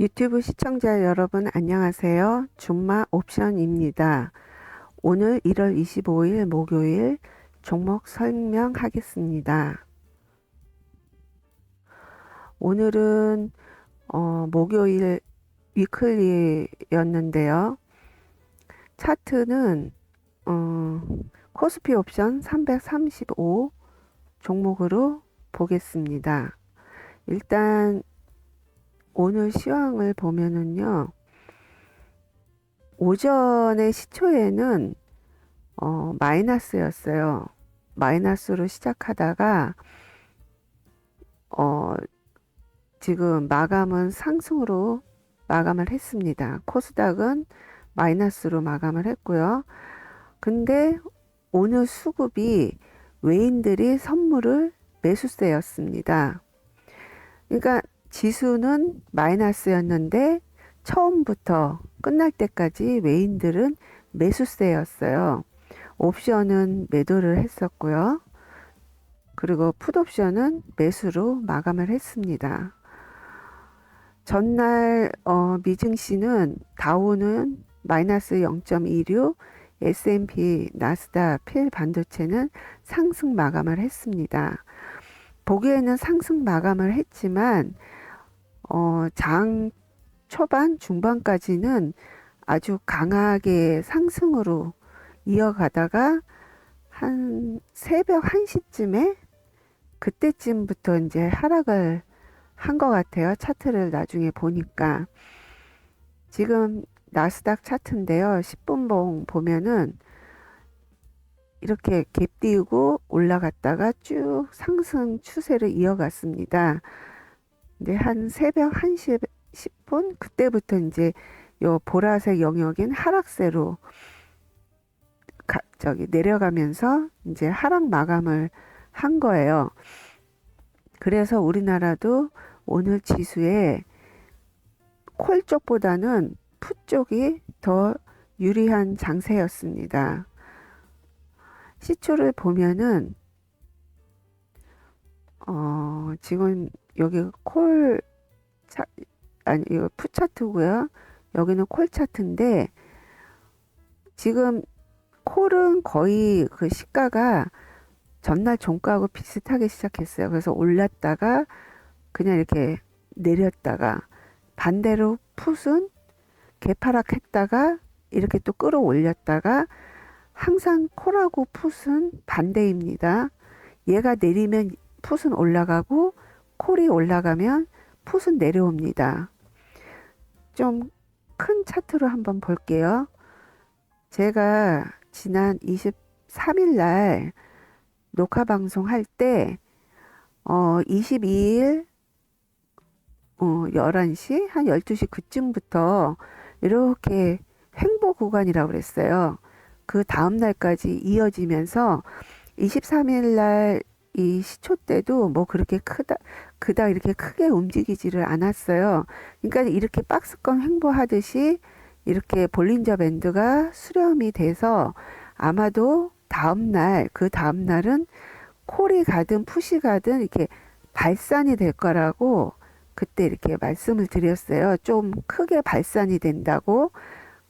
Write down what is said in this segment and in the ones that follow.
유튜브 시청자 여러분 안녕하세요. 준마 옵션입니다. 오늘 1월 25일 목요일 종목 설명하겠습니다. 오늘은 목요일 위클리였는데요. 차트는 코스피 옵션 335 종목으로 보겠습니다. 일단 오늘 시황을 보면은요, 오전에 시초에는 마이너스였어요. 마이너스로 시작하다가 어, 지금 마감은 상승으로 마감을 했습니다. 코스닥은 마이너스로 마감을 했고요. 근데 오늘 수급이 외인들이 선물을 매수세였습니다. 그러니까 지수는 마이너스였는데 처음부터 끝날 때까지 외인들은 매수세였어요. 옵션은 매도를 했었고요. 그리고 풋옵션은 매수로 마감을 했습니다. 전날 미증시는 다우는 마이너스 0.26, S&P, 나스닥, 필 반도체는 상승 마감을 했습니다. 보기에는 상승 마감을 했지만 장 초반, 중반까지는 아주 강하게 상승으로 이어가다가 한 새벽 1시쯤에 그때쯤부터 이제 하락을 한 것 같아요. 차트를 나중에 보니까. 지금 나스닥 차트인데요. 10분봉 보면은 이렇게 갭 띄우고 올라갔다가 쭉 상승 추세를 이어갔습니다. 근데 한 새벽 1시 10분 그때부터 이제 요 보라색 영역인 하락세로 내려가면서 이제 하락 마감을 한 거예요. 그래서 우리나라도 오늘 지수에 콜 쪽보다는 풋 쪽이 더 유리한 장세였습니다. 시초를 보면은 지금 여기 아니 이거 풋 차트고요. 여기는 콜 차트인데 지금 콜은 거의 그 시가가 전날 종가하고 비슷하게 시작했어요. 그래서 올랐다가 그냥 이렇게 내렸다가 반대로 풋은 개파락했다가 이렇게 또 끌어올렸다가 항상 콜하고 풋은 반대입니다. 얘가 내리면 풋은 올라가고 콜이 올라가면 풋은 내려옵니다. 좀 큰 차트로 한번 볼게요. 제가 지난 23일 날 녹화 방송 할 때 22일 11시 한 12시 그쯤부터 이렇게 횡보 구간이라고 그랬어요. 그 다음 날까지 이어지면서 23일 날 이 시초 때도 뭐 그렇게 그닥 이렇게 크게 움직이지를 않았어요. 그러니까 이렇게 박스권 횡보하듯이 이렇게 볼린저 밴드가 수렴이 돼서 아마도 그 다음 날은 콜이 가든 풋이 가든 이렇게 발산이 될 거라고 그때 이렇게 말씀을 드렸어요. 좀 크게 발산이 된다고.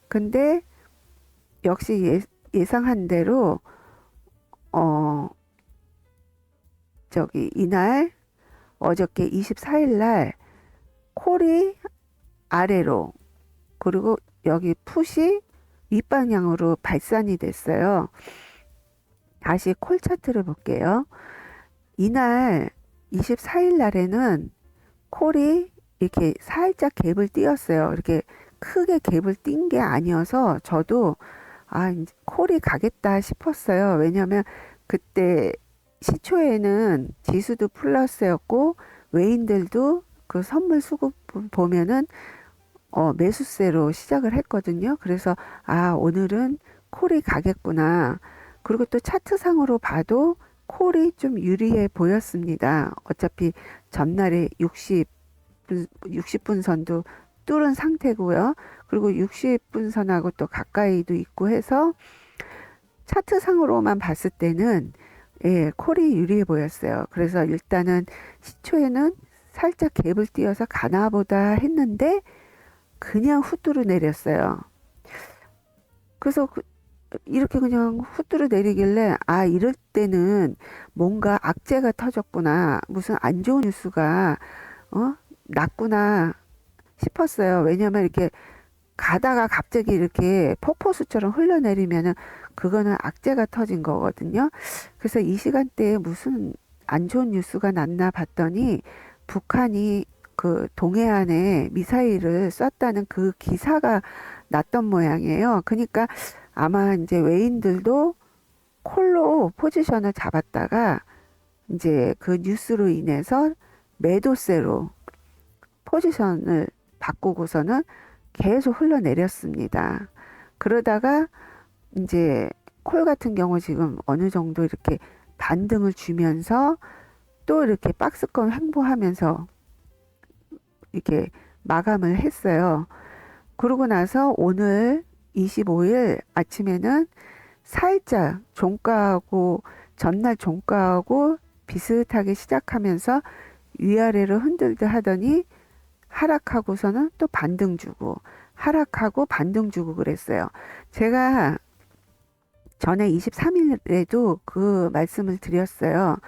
근데 역시 예상한 대로 이날 어저께 24일 날 콜이 아래로 그리고 여기 풋이 윗방향으로 발산이 됐어요. 다시 콜 차트를 볼게요. 이날 24일 날에는 콜이 이렇게 살짝 갭을 띄었어요. 이렇게 크게 갭을 띈 게 아니어서 저도 이제 콜이 가겠다 싶었어요. 왜냐면 그때 시초에는 지수도 플러스였고 외인들도 그 선물 수급 보면은 매수세로 시작을 했거든요. 그래서 오늘은 콜이 가겠구나. 그리고 또 차트상으로 봐도 콜이 좀 유리해 보였습니다. 어차피 전날에 60분 선도 뚫은 상태고요. 그리고 60분 선하고 또 가까이도 있고 해서 차트상으로만 봤을 때는 콜이 유리해 보였어요. 그래서 일단은 시초에는 살짝 갭을 띄어서 가나 보다 했는데 그냥 후뚜루 내렸어요. 그래서 이렇게 그냥 후뚜루 내리길래 아 이럴 때는 뭔가 악재가 터졌구나, 무슨 안 좋은 뉴스가 났구나 싶었어요. 왜냐면 이렇게 가다가 갑자기 이렇게 폭포수처럼 흘러내리면은 그거는 악재가 터진 거거든요. 그래서 이 시간대에 무슨 안 좋은 뉴스가 났나 봤더니 북한이 그 동해안에 미사일을 쐈다는 그 기사가 났던 모양이에요. 그러니까 아마 이제 외인들도 콜로 포지션을 잡았다가 이제 그 뉴스로 인해서 매도세로 포지션을 바꾸고서는 계속 흘러내렸습니다. 그러다가 이제 콜 같은 경우 지금 어느 정도 이렇게 반등을 주면서 또 이렇게 박스권 횡보하면서 이렇게 마감을 했어요. 그러고 나서 오늘 25일 아침에는 살짝 종가하고 전날 종가하고 비슷하게 시작하면서 위아래로 흔들듯 하더니 하락하고서는 또 반등 주고 하락하고 반등 주고 그랬어요. 제가 전에 23일에도 그 말씀을 드렸어요.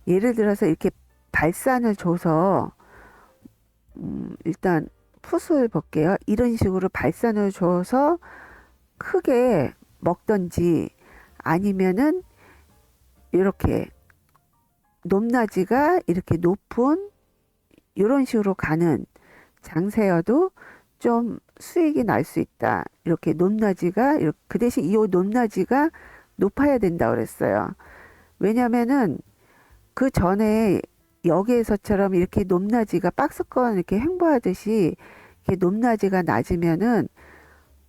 예를 들어서 이렇게 발산을 줘서 일단 풋을 볼게요. 이런 식으로 발산을 줘서 크게 먹던지 아니면은 이렇게 높낮이가 이렇게 높은 이런 식으로 가는 장세여도 좀 수익이 날 수 있다. 이렇게 높낮이가 그 대신 이 높낮이가 높아야 된다 그랬어요. 왜냐면은 그 전에 여기에서처럼 이렇게 높낮이가 박스권 이렇게 횡보하듯이 이렇게 높낮이가 낮으면은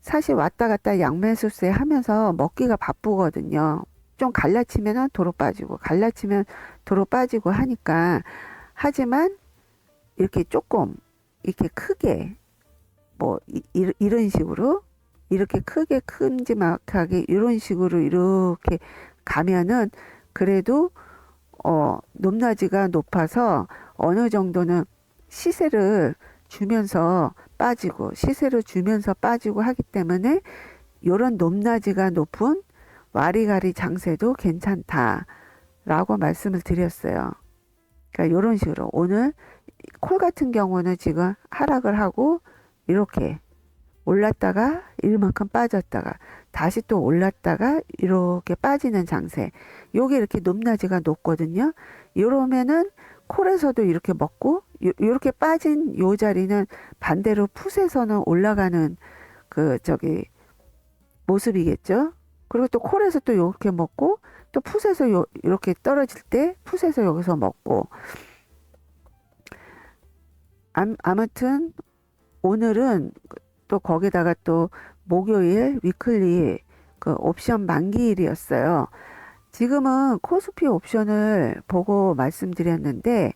사실 왔다 갔다 양매수세 하면서 먹기가 바쁘거든요. 좀 갈라치면은 도로 빠지고 갈라치면 도로 빠지고 하니까. 하지만 이렇게 조금 이렇게 크게 뭐 이런 식으로 이렇게 크게 큼지막하게 이런 식으로 이렇게 가면은 그래도 높낮이가 높아서 어느 정도는 시세를 주면서 빠지고 시세를 주면서 빠지고 하기 때문에 이런 높낮이가 높은 와리가리 장세도 괜찮다라고 말씀을 드렸어요. 그러니까 이런 식으로 오늘 콜 같은 경우는 지금 하락을 하고 이렇게 올랐다가 이만큼 빠졌다가 다시 또 올랐다가 이렇게 빠지는 장세. 요게 이렇게 높낮이가 높거든요. 이러면은 콜에서도 이렇게 먹고 이렇게 빠진 요 자리는 반대로 풋에서는 올라가는 그 저기 모습이겠죠. 그리고 또 콜에서 또 이렇게 먹고 또 풋에서 이렇게 떨어질 때 풋에서 여기서 먹고 아무튼 오늘은 또 거기다가 또 목요일 위클리 그 옵션 만기일이었어요. 지금은 코스피 옵션을 보고 말씀드렸는데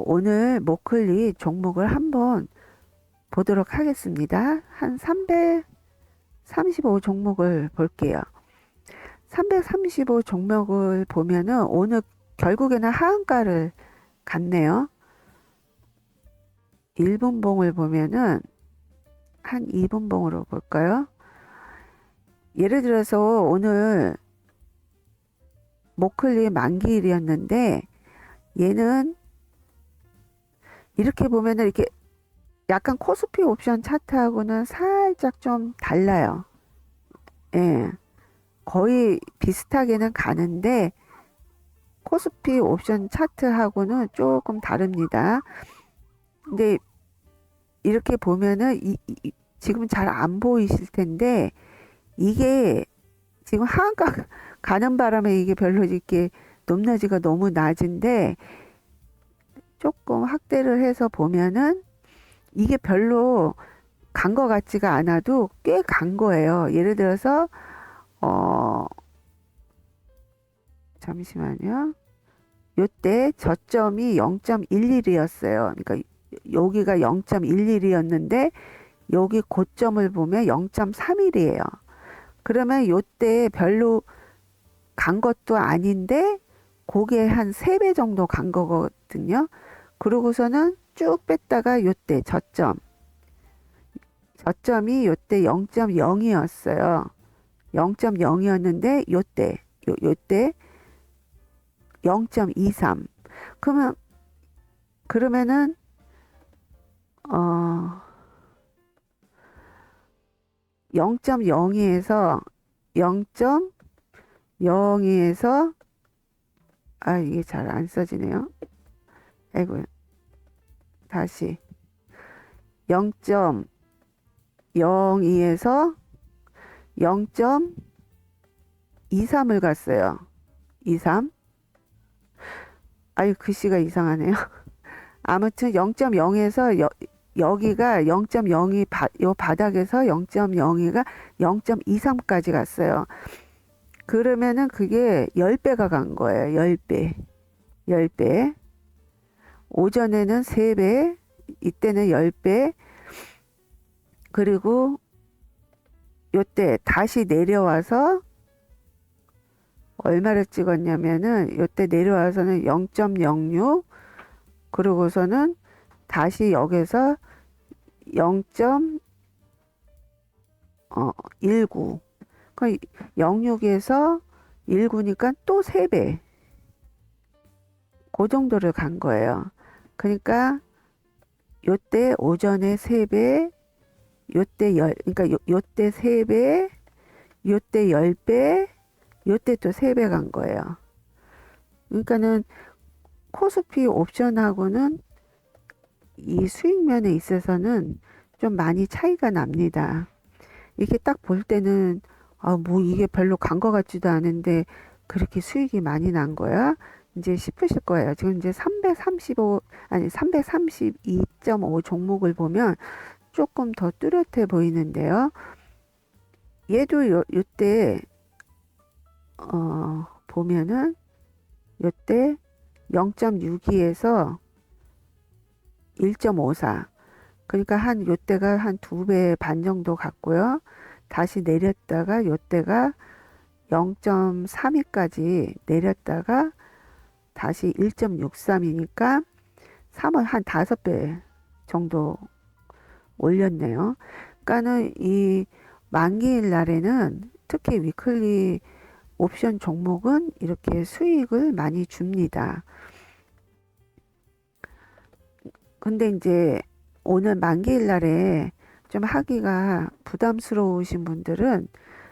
오늘 모클리 종목을 한번 보도록 하겠습니다. 한 335 종목을 볼게요. 335 종목을 보면은 오늘 결국에는 하한가를 갔네요. 1분봉을 보면은 한 2분봉으로 볼까요? 예를 들어서 오늘 모클리 만기일이었는데 얘는 이렇게 보면은 이렇게 약간 코스피 옵션 차트하고는 살짝 좀 달라요. 예. 거의 비슷하게는 가는데 코스피 옵션 차트하고는 조금 다릅니다. 근데 이렇게 보면은 지금 잘 안 보이실 텐데 이게 지금 하한가 가는 바람에 이게 별로 이렇게 높낮이가 너무 낮은데 조금 확대를 해서 보면은 이게 별로 간 것 같지가 않아도 꽤 간 거예요. 예를 들어서 잠시만요. 요때 저점이 0.11이었어요. 그러니까 여기가 0.11이었는데 여기 고점을 보면 0.31이에요. 그러면 요때 별로 간 것도 아닌데 그게 한 3배 정도 간 거거든요. 그러고서는 쭉 뺐다가 요때 저점 저점이 요때 0.0이었어요. 0.0이었는데 요때 0.23. 그러면은 어 0.02에서 0.02에서 아 이게 잘 안 써지네요. 아이고 다시 0.02에서 0.23을 갔어요. 23. 아유 글씨가 이상하네요. 아무튼 0.0에서 여기가 0.02 요 바닥에서 0.02가 0.23까지 갔어요. 그러면은 그게 10배가 간 거예요. 10배. 10배. 오전에는 3배, 이때는 10배. 그리고 요때 다시 내려와서 얼마를 찍었냐면은 요때 내려와서는 0.06 그러고서는 다시 여기서 0.19 06에서 19니까 또 3배 그 정도를 간 거예요. 그러니까 요때 오전에 3배 요때 그러니까 요때 3배 요때 10배 요때 또 3배 간 거예요. 그러니까는 코스피 옵션하고는 이 수익면에 있어서는 좀 많이 차이가 납니다. 이게 딱 볼 때는 뭐 이게 별로 간 것 같지도 않은데 그렇게 수익이 많이 난 거야? 이제 싶으실 거예요. 지금 이제 332.5 종목을 보면 조금 더 뚜렷해 보이는데요. 얘도 요때 보면은 요때 0.62에서 1.54 그러니까 한 요때가 한 2배 반 정도 갔고요. 다시 내렸다가 요때가 0.32까지 내렸다가 다시 1.63이니까 3월 한 5배 정도 올렸네요. 그러니까는 이 만기일 날에는 특히 위클리 옵션 종목은 이렇게 수익을 많이 줍니다. 근데 이제 오늘 만기일 날에 좀 하기가 부담스러우신 분들은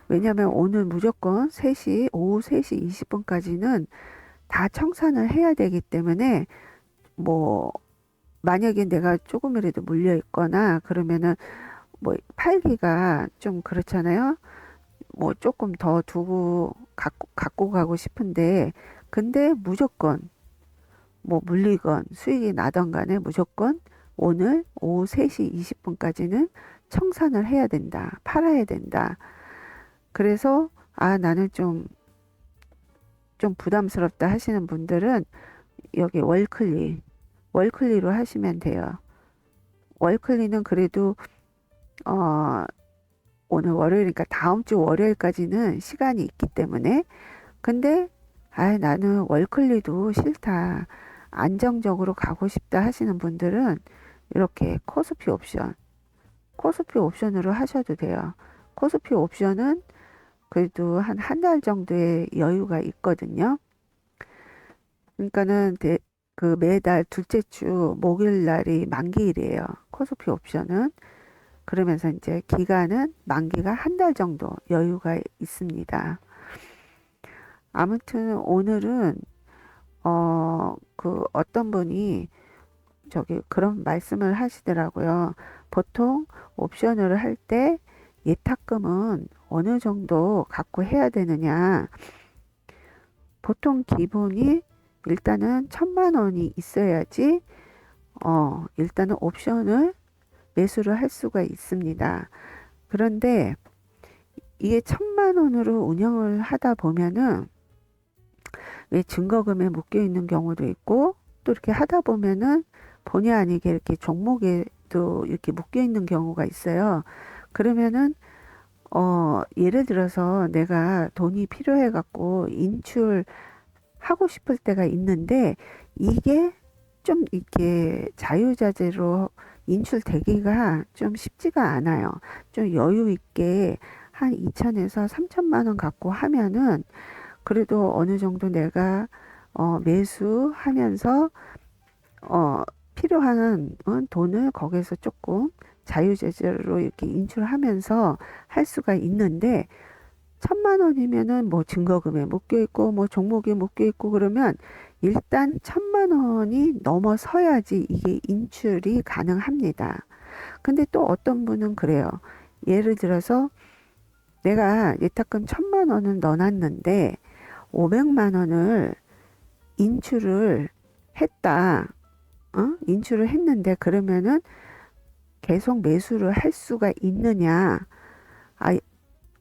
왜냐면 오늘 무조건 오후 3시 20분까지는 다 청산을 해야 되기 때문에 뭐 만약에 내가 조금이라도 물려 있거나 그러면은 뭐 팔기가 좀 그렇잖아요. 뭐 조금 더 두고 갖고 가고 싶은데 근데 무조건 뭐 물리건 수익이 나던 간에 무조건 오늘 오후 3시 20분까지는 청산을 해야 된다. 팔아야 된다. 그래서 나는 좀 부담스럽다 하시는 분들은 여기 월클리로 하시면 돼요. 월클리는 그래도 오늘 월요일이니까 다음 주 월요일까지는 시간이 있기 때문에 근데 나는 월클리도 싫다. 안정적으로 가고 싶다 하시는 분들은 이렇게 코스피 옵션으로 하셔도 돼요. 코스피 옵션은 그래도 한 달 정도의 여유가 있거든요. 그러니까는 그 매달 둘째 주 목요일 날이 만기일이에요. 코스피 옵션은. 그러면서 이제 기간은 만기가 한 달 정도 여유가 있습니다. 아무튼 오늘은 그 어떤 분이 저기 그런 말씀을 하시더라고요. 보통 옵션을 할 때 예탁금은 어느 정도 갖고 해야 되느냐. 보통 기본이 일단은 1,000만 원이 있어야지 일단은 옵션을 매수를 할 수가 있습니다. 그런데 이게 1,000만 원으로 운영을 하다 보면은 왜 증거금에 묶여 있는 경우도 있고 또 이렇게 하다 보면은 본의 아니게 이렇게 종목에도 이렇게 묶여 있는 경우가 있어요. 그러면은 예를 들어서 내가 돈이 필요해 갖고 인출하고 싶을 때가 있는데 이게 좀 이렇게 자유자재로 인출되기가 좀 쉽지가 않아요. 좀 여유 있게 한 2천에서 3천만 원 갖고 하면은 그래도 어느 정도 내가 매수하면서 필요한 돈을 거기서 조금 자유제재로 이렇게 인출하면서 할 수가 있는데 1,000만 원이면은 뭐 증거금에 묶여 있고 뭐 종목에 묶여 있고 그러면 일단 1,000만 원이 넘어서야지 이게 인출이 가능합니다. 근데 또 어떤 분은 그래요. 예를 들어서 내가 예탁금 1,000만 원을 넣어놨는데 500만 원을 인출을 했다. 인출을 했는데 그러면은 계속 매수를 할 수가 있느냐? 아,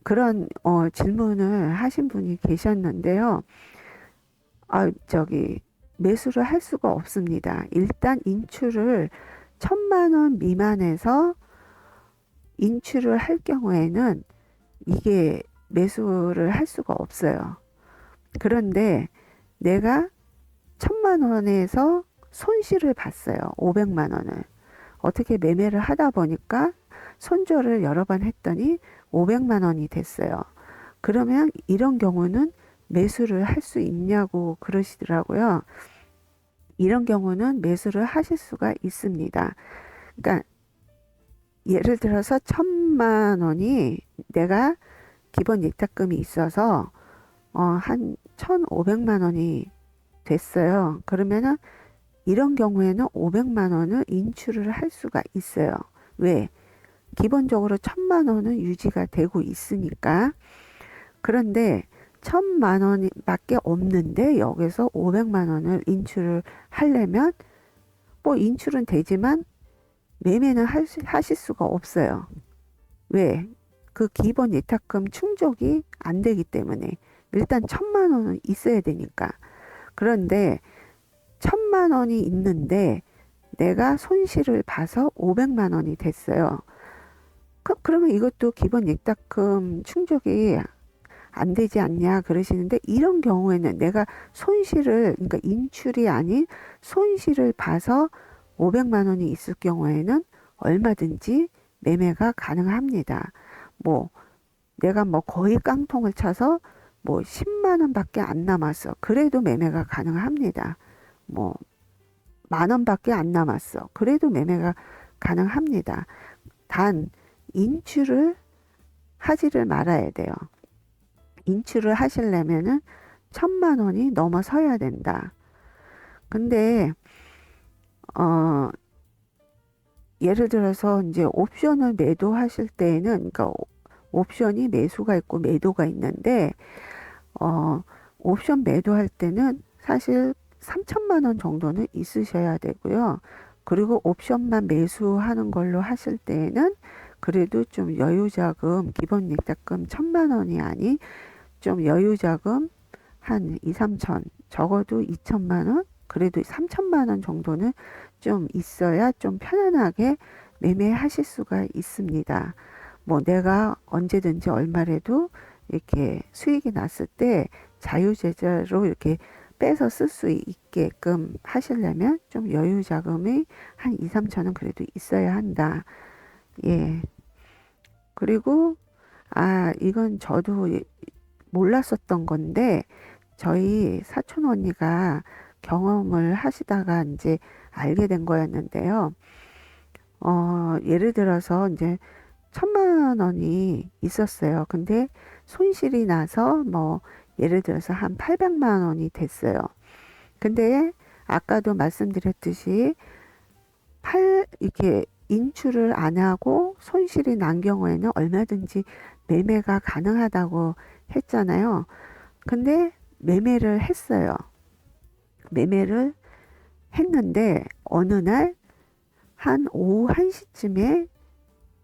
그런 질문을 하신 분이 계셨는데요. 저기 매수를 할 수가 없습니다. 일단 인출을 1,000만 원 미만에서 인출을 할 경우에는 이게 매수를 할 수가 없어요. 그런데 내가 1,000만 원에서 손실을 봤어요. 500만 원을. 어떻게 매매를 하다 보니까 손절을 여러 번 했더니 500만 원이 됐어요. 그러면 이런 경우는 매수를 할 수 있냐고 그러시더라고요. 이런 경우는 매수를 하실 수가 있습니다. 그러니까 예를 들어서 1,000만 원이 내가 기본 예탁금이 있어서 한 1,500만 원이 됐어요. 그러면은 이런 경우에는 500만 원을 인출을 할 수가 있어요. 왜? 기본적으로 1,000만 원은 유지가 되고 있으니까. 그런데 1,000만 원 밖에 없는데 여기서 500만 원을 인출을 하려면 뭐 인출은 되지만 매매는 하실 수가 없어요. 왜? 그 기본 예탁금 충족이 안 되기 때문에 일단 1,000만 원은 있어야 되니까. 그런데 1,000만 원이 있는데 내가 손실을 봐서 500만 원이 됐어요. 그러면 이것도 기본 예탁금 충족이 안 되지 않냐 그러시는데 이런 경우에는 내가 손실을 그러니까 인출이 아닌 손실을 봐서 500만 원이 있을 경우에는 얼마든지 매매가 가능합니다. 뭐 내가 뭐 거의 깡통을 차서 뭐 10만 원밖에 안 남았어. 그래도 매매가 가능합니다. 뭐 10,000원밖에 안 남았어. 그래도 매매가 가능합니다. 단 인출을 하지를 말아야 돼요. 인출을 하시려면은 1,000만 원이 넘어서야 된다. 근데 예를 들어서 이제 옵션을 매도하실 때에는 그러니까 옵션이 매수가 있고 매도가 있는데 옵션 매도할 때는 사실 3,000만 원 정도는 있으셔야 되고요. 그리고 옵션만 매수하는 걸로 하실 때에는 그래도 좀 여유자금 기본 예탁금 1,000만 원이 아닌 좀 여유자금 한 2, 3천 적어도 2천만 원 그래도 3천만 원 정도는 좀 있어야 좀 편안하게 매매하실 수가 있습니다. 뭐 내가 언제든지 얼마라도 이렇게 수익이 났을 때 자유제재로 이렇게 빼서 쓸 수 있게끔 하시려면 좀 여유 자금이 한 2, 3천은 그래도 있어야 한다. 예. 그리고 이건 저도 몰랐었던 건데 저희 사촌 언니가 경험을 하시다가 이제 알게 된 거였는데요. 예를 들어서 이제 1,000만 원이 있었어요. 근데 손실이 나서 뭐 예를 들어서 한 800만 원이 됐어요. 근데 아까도 말씀드렸듯이 이렇게 인출을 안 하고 손실이 난 경우에는 얼마든지 매매가 가능하다고 했잖아요. 근데 매매를 했어요. 매매를 했는데 어느 날 한 오후 1시쯤에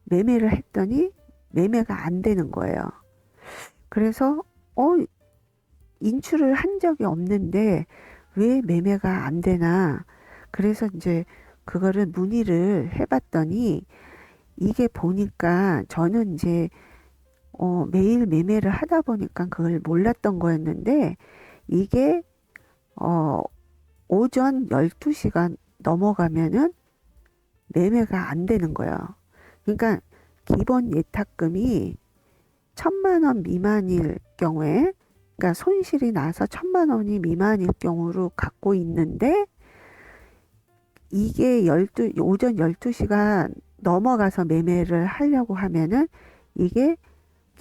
매매를 했더니 매매가 안 되는 거예요. 그래서 인출을 한 적이 없는데 왜 매매가 안 되나. 그래서 이제 그거를 문의를 해봤더니 이게 보니까 저는 이제 매일 매매를 하다 보니까 그걸 몰랐던 거였는데 이게 오전 12시가 넘어가면은 매매가 안 되는 거예요. 그러니까 기본 예탁금이 1,000만 원 미만일 경우에, 그러니까 손실이 나서 1,000만 원이 미만일 경우로 갖고 있는데, 이게 오전 12시가 넘어가서 매매를 하려고 하면은 이게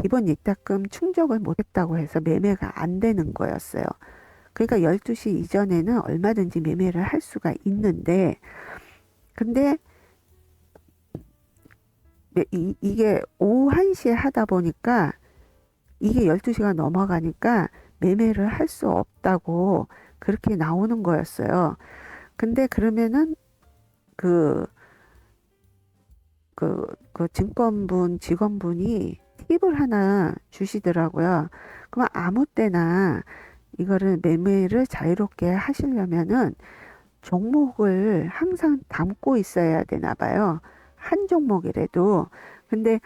기본 예탁금 충족을 못했다고 해서 매매가 안 되는 거였어요. 그러니까 12시 이전에는 얼마든지 매매를 할 수가 있는데, 근데 이게 오후 1시에 하다 보니까 이게 12시가 넘어가니까 매매를 할 수 없다고 그렇게 나오는 거였어요. 근데 그러면은 그, 증권분 직원분이 팁을 하나 주시더라고요. 그럼 아무 때나 이거를 매매를 자유롭게 하시려면은 종목을 항상 담고 있어야 되나 봐요. 한 종목이라도. 근데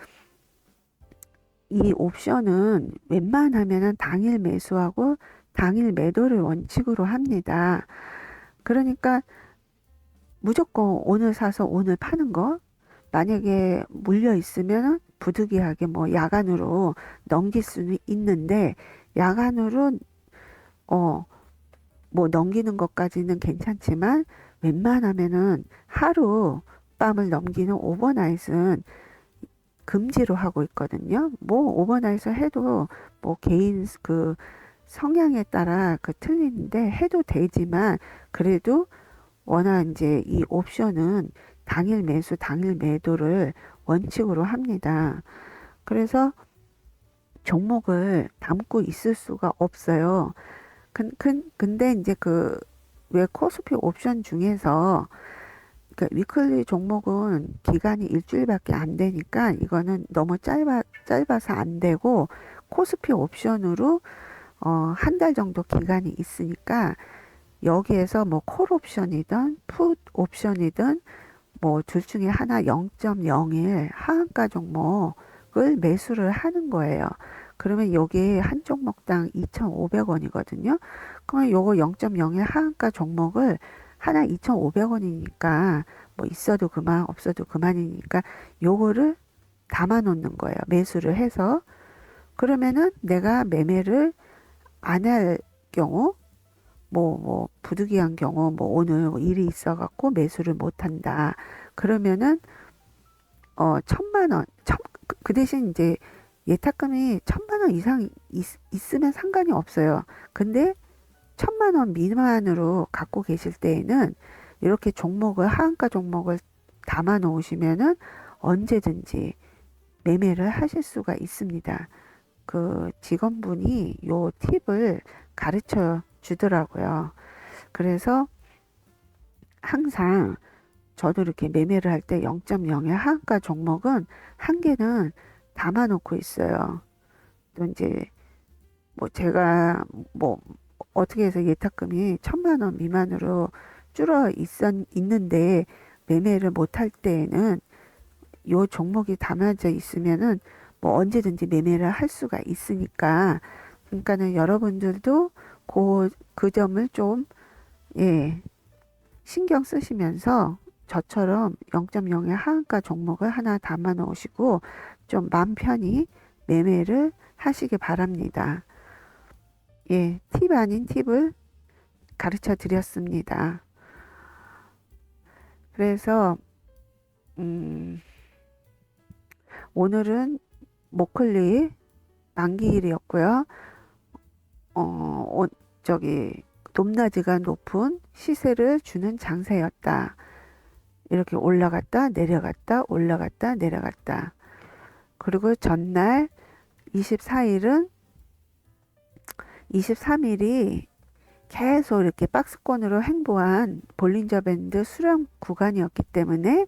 이 옵션은 웬만하면은 당일 매수하고 당일 매도를 원칙으로 합니다. 그러니까 무조건 오늘 사서 오늘 파는 거, 만약에 물려 있으면 부득이하게 뭐 야간으로 넘길 수는 있는데, 야간으로 뭐 넘기는 것까지는 괜찮지만 웬만하면은 하루 밤을 넘기는 오버나잇은 금지로 하고 있거든요. 뭐 오버나잇을 해도 뭐 개인 성향에 따라 틀리는데 해도 되지만, 그래도 워낙 이제 이 옵션은 당일 매수, 당일 매도를 원칙으로 합니다. 그래서 종목을 담고 있을 수가 없어요. 근데 이제 왜 코스피 옵션 중에서 위클리 종목은 기간이 일주일밖에 안 되니까 이거는 너무 짧아서 안 되고, 코스피 옵션으로 한 달 정도 기간이 있으니까 여기에서 뭐 콜 옵션이든 풋 옵션이든 뭐 둘 중에 하나 0.01 하한가 종목을 매수를 하는 거예요. 그러면 여기 한 종목당 2,500원이거든요. 그러면 요거 0.01 하한가 종목을 하나 2,500원이니까 뭐 있어도 그만 없어도 그만이니까 요거를 담아 놓는 거예요. 매수를 해서. 그러면은 내가 매매를 안 할 경우, 부득이한 경우, 뭐 오늘 뭐 일이 있어갖고 매수를 못 한다. 그러면은, 1,000만 원, 그 대신 이제 예탁금이 1,000만 원 이상 있으면 상관이 없어요. 근데 1,000만 원 미만으로 갖고 계실 때에는 이렇게 하한가 종목을 담아 놓으시면은 언제든지 매매를 하실 수가 있습니다. 그 직원분이 요 팁을 가르쳐 주더라고요. 그래서 항상 저도 이렇게 매매를 할 때 0.0의 하한가 종목은 한 개는 담아 놓고 있어요. 또 이제 뭐 제가 뭐 어떻게 해서 예탁금이 1,000만 원 미만으로 있는데 매매를 못 할 때에는 요 종목이 담아져 있으면은 뭐 언제든지 매매를 할 수가 있으니까, 그러니까는 여러분들도 그 점을 좀, 예, 신경 쓰시면서 저처럼 0.0의 하한가 종목을 하나 담아 놓으시고 좀 마음 편히 매매를 하시기 바랍니다. 예, 팁 아닌 팁을 가르쳐 드렸습니다. 그래서 오늘은 모클리 만기일이었고요. 높낮이가 높은 시세를 주는 장세였다. 이렇게 올라갔다 내려갔다 올라갔다 내려갔다. 그리고 전날 23일이 계속 이렇게 박스권으로 횡보한 볼린저 밴드 수렴 구간이었기 때문에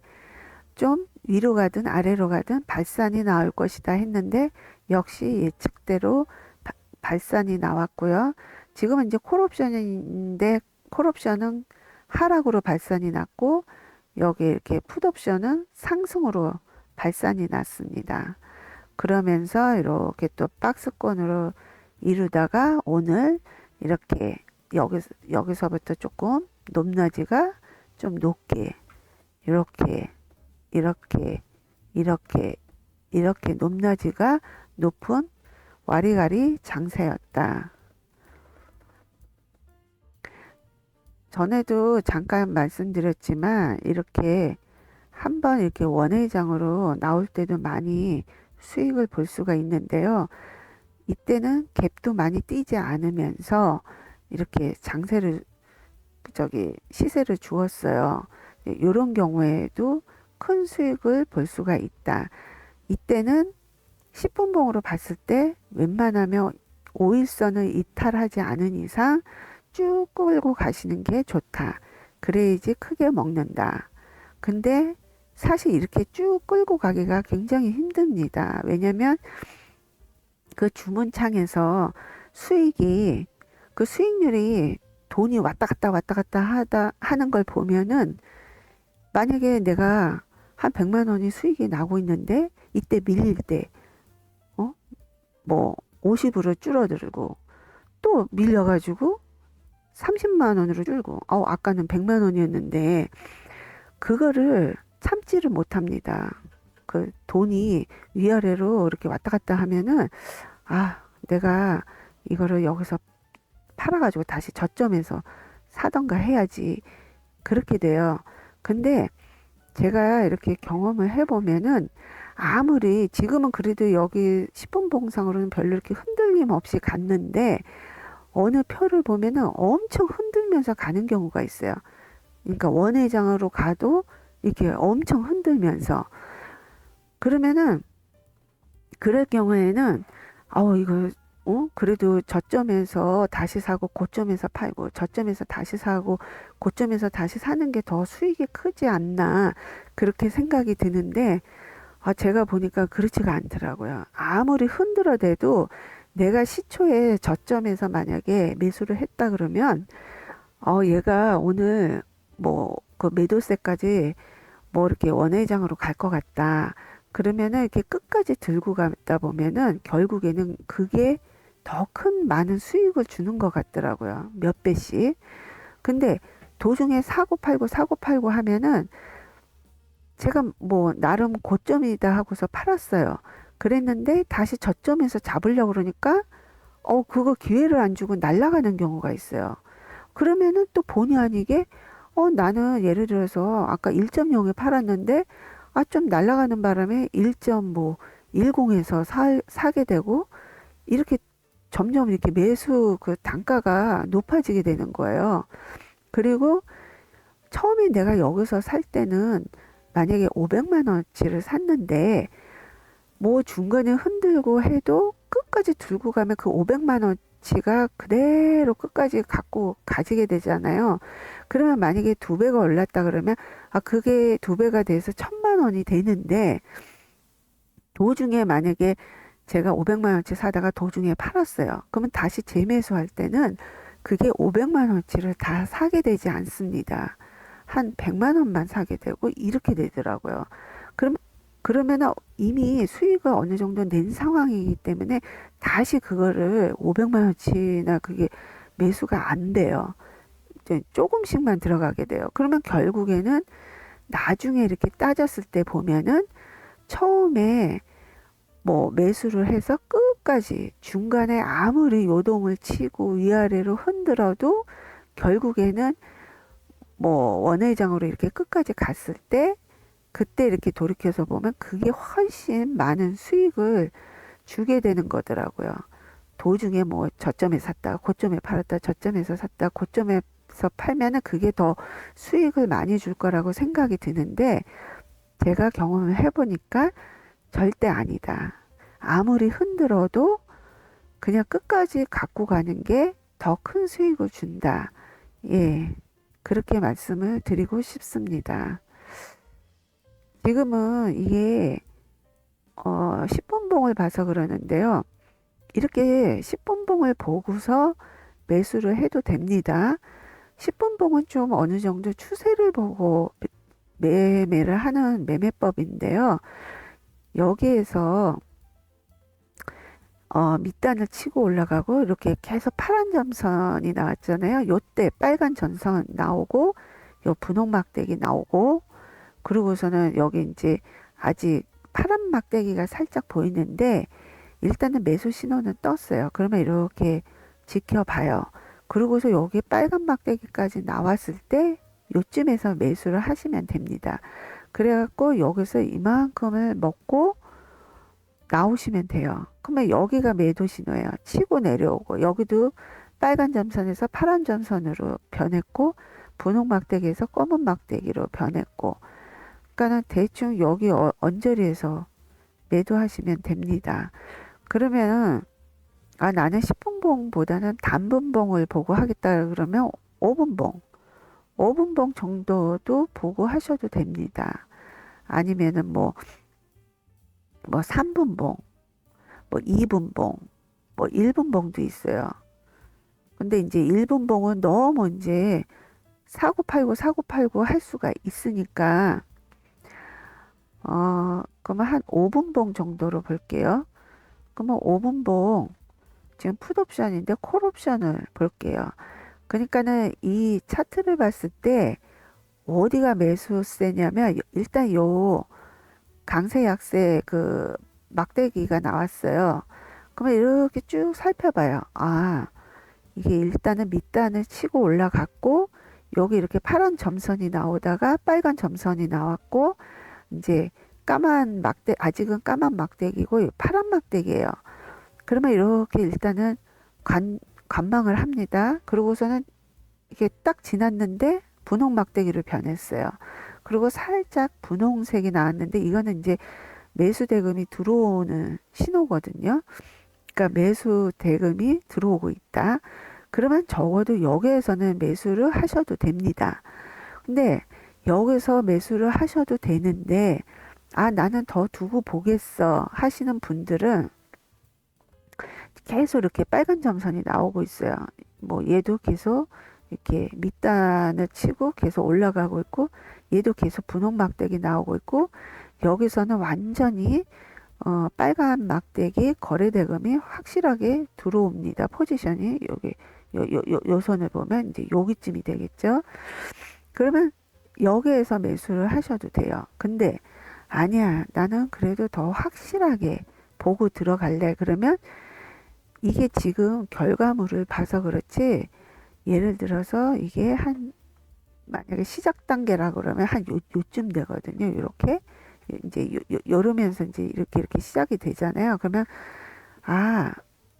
좀 위로 가든 아래로 가든 발산이 나올 것이다 했는데, 역시 예측대로 발산이 나왔고요. 지금은 이제 콜옵션인데 콜옵션은 하락으로 발산이 났고, 여기 이렇게 풋옵션은 상승으로 발산이 났습니다. 그러면서 이렇게 또 박스권으로 이루다가 오늘 이렇게 여기서부터 조금 높낮이가 좀 높게 이렇게 이렇게 이렇게 이렇게 높낮이가 높은 와리가리 장세였다. 전에도 잠깐 말씀드렸지만 이렇게 한번 이렇게 원회장으로 나올 때도 많이 수익을 볼 수가 있는데요. 이때는 갭도 많이 뛰지 않으면서 이렇게 장세를 시세를 주었어요. 이런 경우에도 큰 수익을 볼 수가 있다. 이때는 10분봉으로 봤을 때 웬만하면 5일선을 이탈하지 않은 이상 쭉 끌고 가시는 게 좋다. 그래야지 크게 먹는다. 근데 사실 이렇게 쭉 끌고 가기가 굉장히 힘듭니다. 왜냐면 그 주문창에서 수익이 그 수익률이 돈이 왔다 갔다 하는 걸 보면은 만약에 내가 한 100만 원이 수익이 나고 있는데 이때 밀릴 때 뭐 50으로 줄어들고 또 밀려가지고 30만 원으로 줄고 아까는 100만 원이었는데 그거를 참지를 못합니다. 그 돈이 위아래로 이렇게 왔다 갔다 하면은 내가 이거를 여기서 팔아가지고 다시 저점에서 사던가 해야지 그렇게 돼요. 근데 제가 이렇게 경험을 해보면은 아무리 지금은 그래도 여기 10분 봉상으로는 별로 이렇게 흔들림 없이 갔는데 어느 표를 보면은 엄청 흔들면서 가는 경우가 있어요. 그러니까 원회장으로 가도 이렇게 엄청 흔들면서 그러면은 그럴 경우에는 이거 그래도 저점에서 다시 사고 고점에서 팔고 저점에서 다시 사고 고점에서 다시 사는 게 더 수익이 크지 않나 그렇게 생각이 드는데 제가 보니까 그렇지가 않더라고요. 아무리 흔들어대도 내가 시초에 저점에서 만약에 매수를 했다 그러면 얘가 오늘 뭐 그 매도세까지 뭐 이렇게 원회장으로 갈 것 같다. 그러면은 이렇게 끝까지 들고 가다 보면은 결국에는 그게 더 큰 많은 수익을 주는 것 같더라고요. 몇 배씩. 근데 도중에 사고 팔고 하면은 제가 뭐 나름 고점이다 하고서 팔았어요. 그랬는데 다시 저점에서 잡으려고 그러니까 그거 기회를 안 주고 날아가는 경우가 있어요. 그러면은 또 본의 아니게 나는 예를 들어서 아까 1.0에 팔았는데 좀 날아가는 바람에 1.10에서 사게 되고 이렇게 점점 이렇게 매수 그 단가가 높아지게 되는 거예요. 그리고 처음에 내가 여기서 살 때는 만약에 500만 원치를 샀는데 뭐 중간에 흔들고 해도 끝까지 들고 가면 그 500만 원치가 그대로 끝까지 갖고 가지게 되잖아요. 그러면 만약에 2배가 올랐다 그러면 그게 2배가 돼서 1000만 원이 되는데 도중에 만약에 제가 500만 원치 사다가 도중에 팔았어요. 그러면 다시 재매수할 때는 그게 500만 원치를 다 사게 되지 않습니다. 한 100만 원만 사게 되고 이렇게 되더라고요. 그러면 이미 수익을 어느 정도 낸 상황이기 때문에 다시 그거를 500만 원치나 그게 매수가 안 돼요. 이제 조금씩만 들어가게 돼요. 그러면 결국에는 나중에 이렇게 따졌을 때 보면은 처음에 뭐 매수를 해서 끝까지 중간에 아무리 요동을 치고 위아래로 흔들어도 결국에는 뭐 원회장으로 이렇게 끝까지 갔을 때 그때 이렇게 돌이켜서 보면 그게 훨씬 많은 수익을 주게 되는 거더라고요. 도중에 뭐 저점에 샀다가 고점에 팔았다 저점에서 샀다 고점에서 팔면은 그게 더 수익을 많이 줄 거라고 생각이 드는데 제가 경험을 해보니까 절대 아니다. 아무리 흔들어도 그냥 끝까지 갖고 가는 게 더 큰 수익을 준다. 예, 그렇게 말씀을 드리고 싶습니다. 지금은 이게 10분봉을 봐서 그러는데요. 이렇게 10분봉을 보고서 매수를 해도 됩니다. 10분봉은 좀 어느 정도 추세를 보고 매매를 하는 매매법인데요. 여기에서 밑단을 치고 올라가고 이렇게 계속 파란 점선이 나왔잖아요. 요때 빨간 전선 나오고 요 분홍 막대기 나오고 그리고서는 여기 이제 아직 파란 막대기가 살짝 보이는데 일단은 매수 신호는 떴어요. 그러면 이렇게 지켜봐요. 그리고서 여기 빨간 막대기까지 나왔을 때 요쯤에서 매수를 하시면 됩니다. 그래갖고 여기서 이만큼을 먹고 나오시면 돼요. 그러면 여기가 매도 신호예요. 치고 내려오고 여기도 빨간 점선에서 파란 점선으로 변했고 분홍 막대기에서 검은 막대기로 변했고 그러니까는 대충 여기 언저리에서 매도하시면 됩니다. 그러면은 아 나는 10분봉보다는 단분봉을 보고 하겠다 그러면 5분봉 5분봉 정도도 보고 하셔도 됩니다. 아니면은 뭐 3분봉 뭐 2분봉 뭐 1분봉도 있어요. 근데 이제 1분봉은 너무 이제 사고 팔고 할 수가 있으니까 그러면 한 5분봉 정도로 볼게요. 그러면 5분봉 지금 풋옵션인데 콜옵션을 볼게요. 그러니까는 이 차트를 봤을 때 어디가 매수세냐면 일단 요 강세 약세 그 막대기가 나왔어요. 그러면 이렇게 쭉 살펴봐요. 아, 이게 일단은 밑단을 치고 올라갔고 여기 이렇게 파란 점선이 나오다가 빨간 점선이 나왔고 이제 까만 막대 아직은 까만 막대기고 파란 막대기예요. 그러면 이렇게 일단은 관망을 합니다. 그러고서는 이게 딱 지났는데 분홍 막대기로 변했어요. 그리고 살짝 분홍색이 나왔는데 이거는 이제 매수 대금이 들어오는 신호거든요. 그러니까 매수 대금이 들어오고 있다. 그러면 적어도 여기에서는 매수를 하셔도 됩니다. 근데 여기서 매수를 하셔도 되는데 아 나는 더 두고 보겠어 하시는 분들은 계속 이렇게 빨간 점선이 나오고 있어요. 뭐 얘도 계속 이렇게 밑단을 치고 계속 올라가고 있고 얘도 계속 분홍 막대기 나오고 있고 여기서는 완전히 빨간 막대기 거래 대금이 확실하게 들어옵니다. 포지션이 여기 요 선을 보면 이제 여기쯤이 되겠죠. 그러면 여기에서 매수를 하셔도 돼요. 근데 아니야 나는 그래도 더 확실하게 보고 들어갈래 그러면 이게 지금 결과물을 봐서 그렇지 예를 들어서 이게 한 만약에 시작 단계라 그러면 한 요쯤 되거든요. 이렇게 이제 요러면서 이제 이렇게 시작이 되잖아요. 그러면 아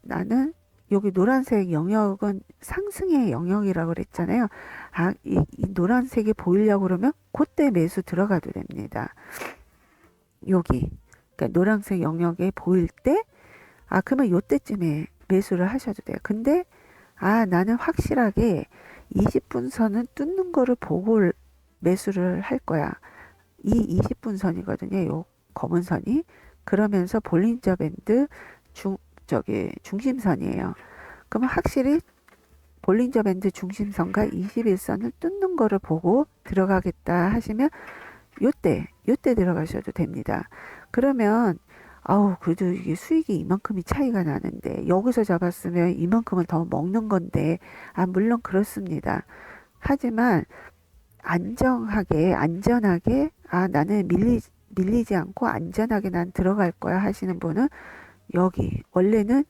나는 여기 노란색 영역은 상승의 영역이라고 그랬잖아요. 아, 이 노란색이 보이려고 그러면 그때 매수 들어가도 됩니다. 여기 그러니까 노란색 영역에 보일 때 아 그러면 요때쯤에 매수를 하셔도 돼요. 근데 아 나는 확실하게 20분 선은 뚫는 거를 보고 매수를 할 거야. 이 20분 선이거든요. 요 검은 선이 그러면서 볼린저 밴드 중심선이에요. 그러면 확실히 볼린저 밴드 중심선과 21선을 뚫는 거를 보고 들어가겠다 하시면 요때 들어가셔도 됩니다. 그러면 아우 그래도 이게 수익이 이만큼이 차이가 나는데 여기서 잡았으면 이만큼을 더 먹는 건데 아 물론 그렇습니다. 하지만 안전하게 아 나는 밀리지 않고 안전하게 난 들어갈 거야 하시는 분은 여기 원래는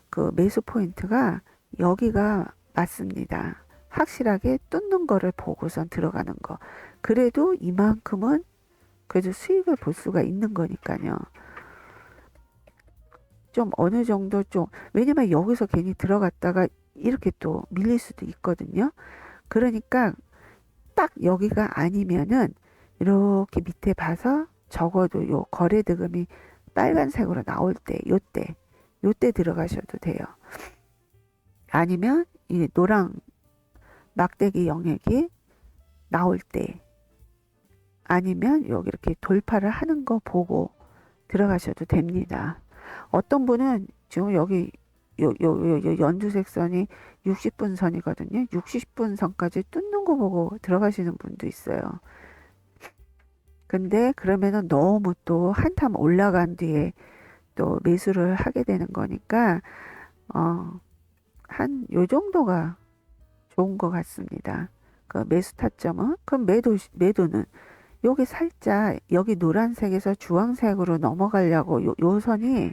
그 매수 포인트가 여기가 맞습니다. 확실하게 뚫는 거를 보고선 들어가는 거. 그래도 이만큼은 그래도 수익을 볼 수가 있는 거니까요. 좀 어느 정도 좀 왜냐면 여기서 괜히 들어갔다가 이렇게 또 밀릴 수도 있거든요. 그러니까 딱 여기가 아니면은 이렇게 밑에 봐서 적어도 요 거래 대금이 빨간색으로 나올 때 요때 들어가셔도 돼요. 아니면 이 노랑 막대기 영역이 나올 때 아니면 여기 이렇게 돌파를 하는 거 보고 들어가셔도 됩니다. 어떤 분은 지금 여기 요 연두색 선이 60분 선이거든요. 60분 선까지 뚫는 거 보고 들어가시는 분도 있어요. 근데 그러면은 너무 또 한참 올라간 뒤에 또 매수를 하게 되는 거니까 한 요 정도가 좋은 것 같습니다. 그 매수 타점은 그럼 매도는 요게 살짝 여기 노란색에서 주황색으로 넘어가려고 요 선이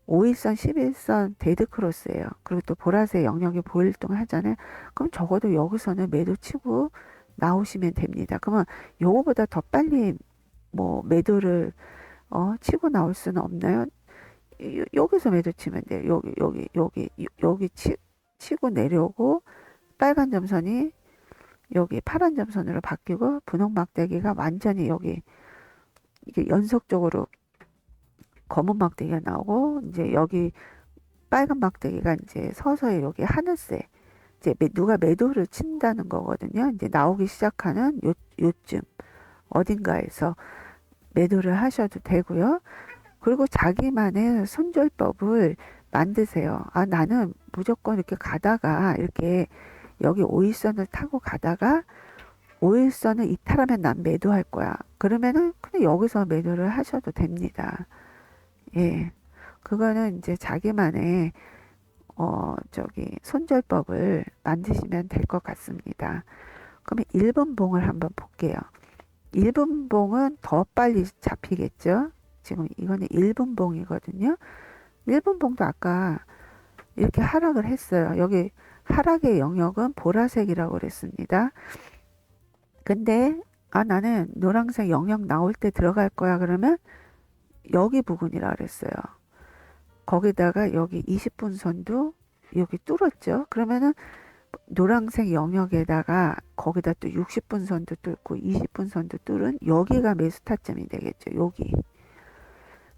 5일선, 11선 데드크로스예요. 그리고 또 보라색 영역이 보일동 하잖아요. 그럼 적어도 여기서는 매도 치고 나오시면 됩니다. 그러면 요거보다 더 빨리 뭐 매도를 치고 나올 수는 없나요? 여기서 매도 치면 돼요. 여기 치고 내려오고 빨간 점선이 여기 파란 점선으로 바뀌고 분홍 막대기가 완전히 여기 이게 연속적으로 검은 막대기가 나오고 이제 여기 빨간 막대기가 이제 서서히 여기 하늘색 이제 누가 매도를 친다는 거거든요. 이제 나오기 시작하는 요쯤 어딘가에서 매도를 하셔도 되고요. 그리고 자기만의 손절법을 만드세요. 아, 나는 무조건 이렇게 가다가 이렇게 여기 5일선을 타고 가다가 5일선을 이탈하면 난 매도할 거야. 그러면은 그냥 여기서 매도를 하셔도 됩니다. 예. 그거는 이제 자기만의 손절법을 만드시면 될 것 같습니다. 그러면 1분 봉을 한번 볼게요. 1분 봉은 더 빨리 잡히겠죠? 지금 이거는 1분 봉이거든요. 1분 봉도 아까 이렇게 하락을 했어요. 여기 하락의 영역은 보라색이라고 그랬습니다. 근데 나는 노란색 영역 나올 때 들어갈 거야 그러면 여기 부분이라 그랬어요. 거기다가 여기 20분 선도 여기 뚫었죠. 그러면은 노란색 영역에다가 거기다 또 60분 선도 뚫고 20분 선도 뚫은 여기가 매수 타점이 되겠죠. 여기.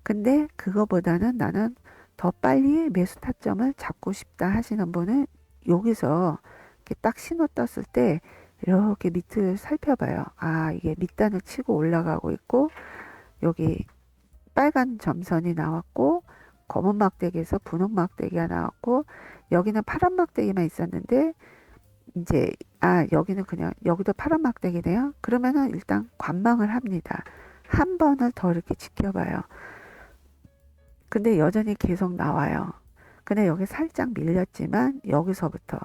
근데 그거보다는 나는 더 빨리 매수 타점을 잡고 싶다 하시는 분은 여기서 이렇게 딱 신호 떴을 때 이렇게 밑을 살펴봐요. 아, 이게 밑단을 치고 올라가고 있고 여기 빨간 점선이 나왔고 검은 막대기에서 분홍 막대기가 나왔고 여기는 파란 막대기만 있었는데 이제 여기는 그냥 여기도 파란 막대기네요. 그러면은 일단 관망을 합니다. 한 번을 더 이렇게 지켜봐요. 근데 여전히 계속 나와요. 근데 여기 살짝 밀렸지만 여기서부터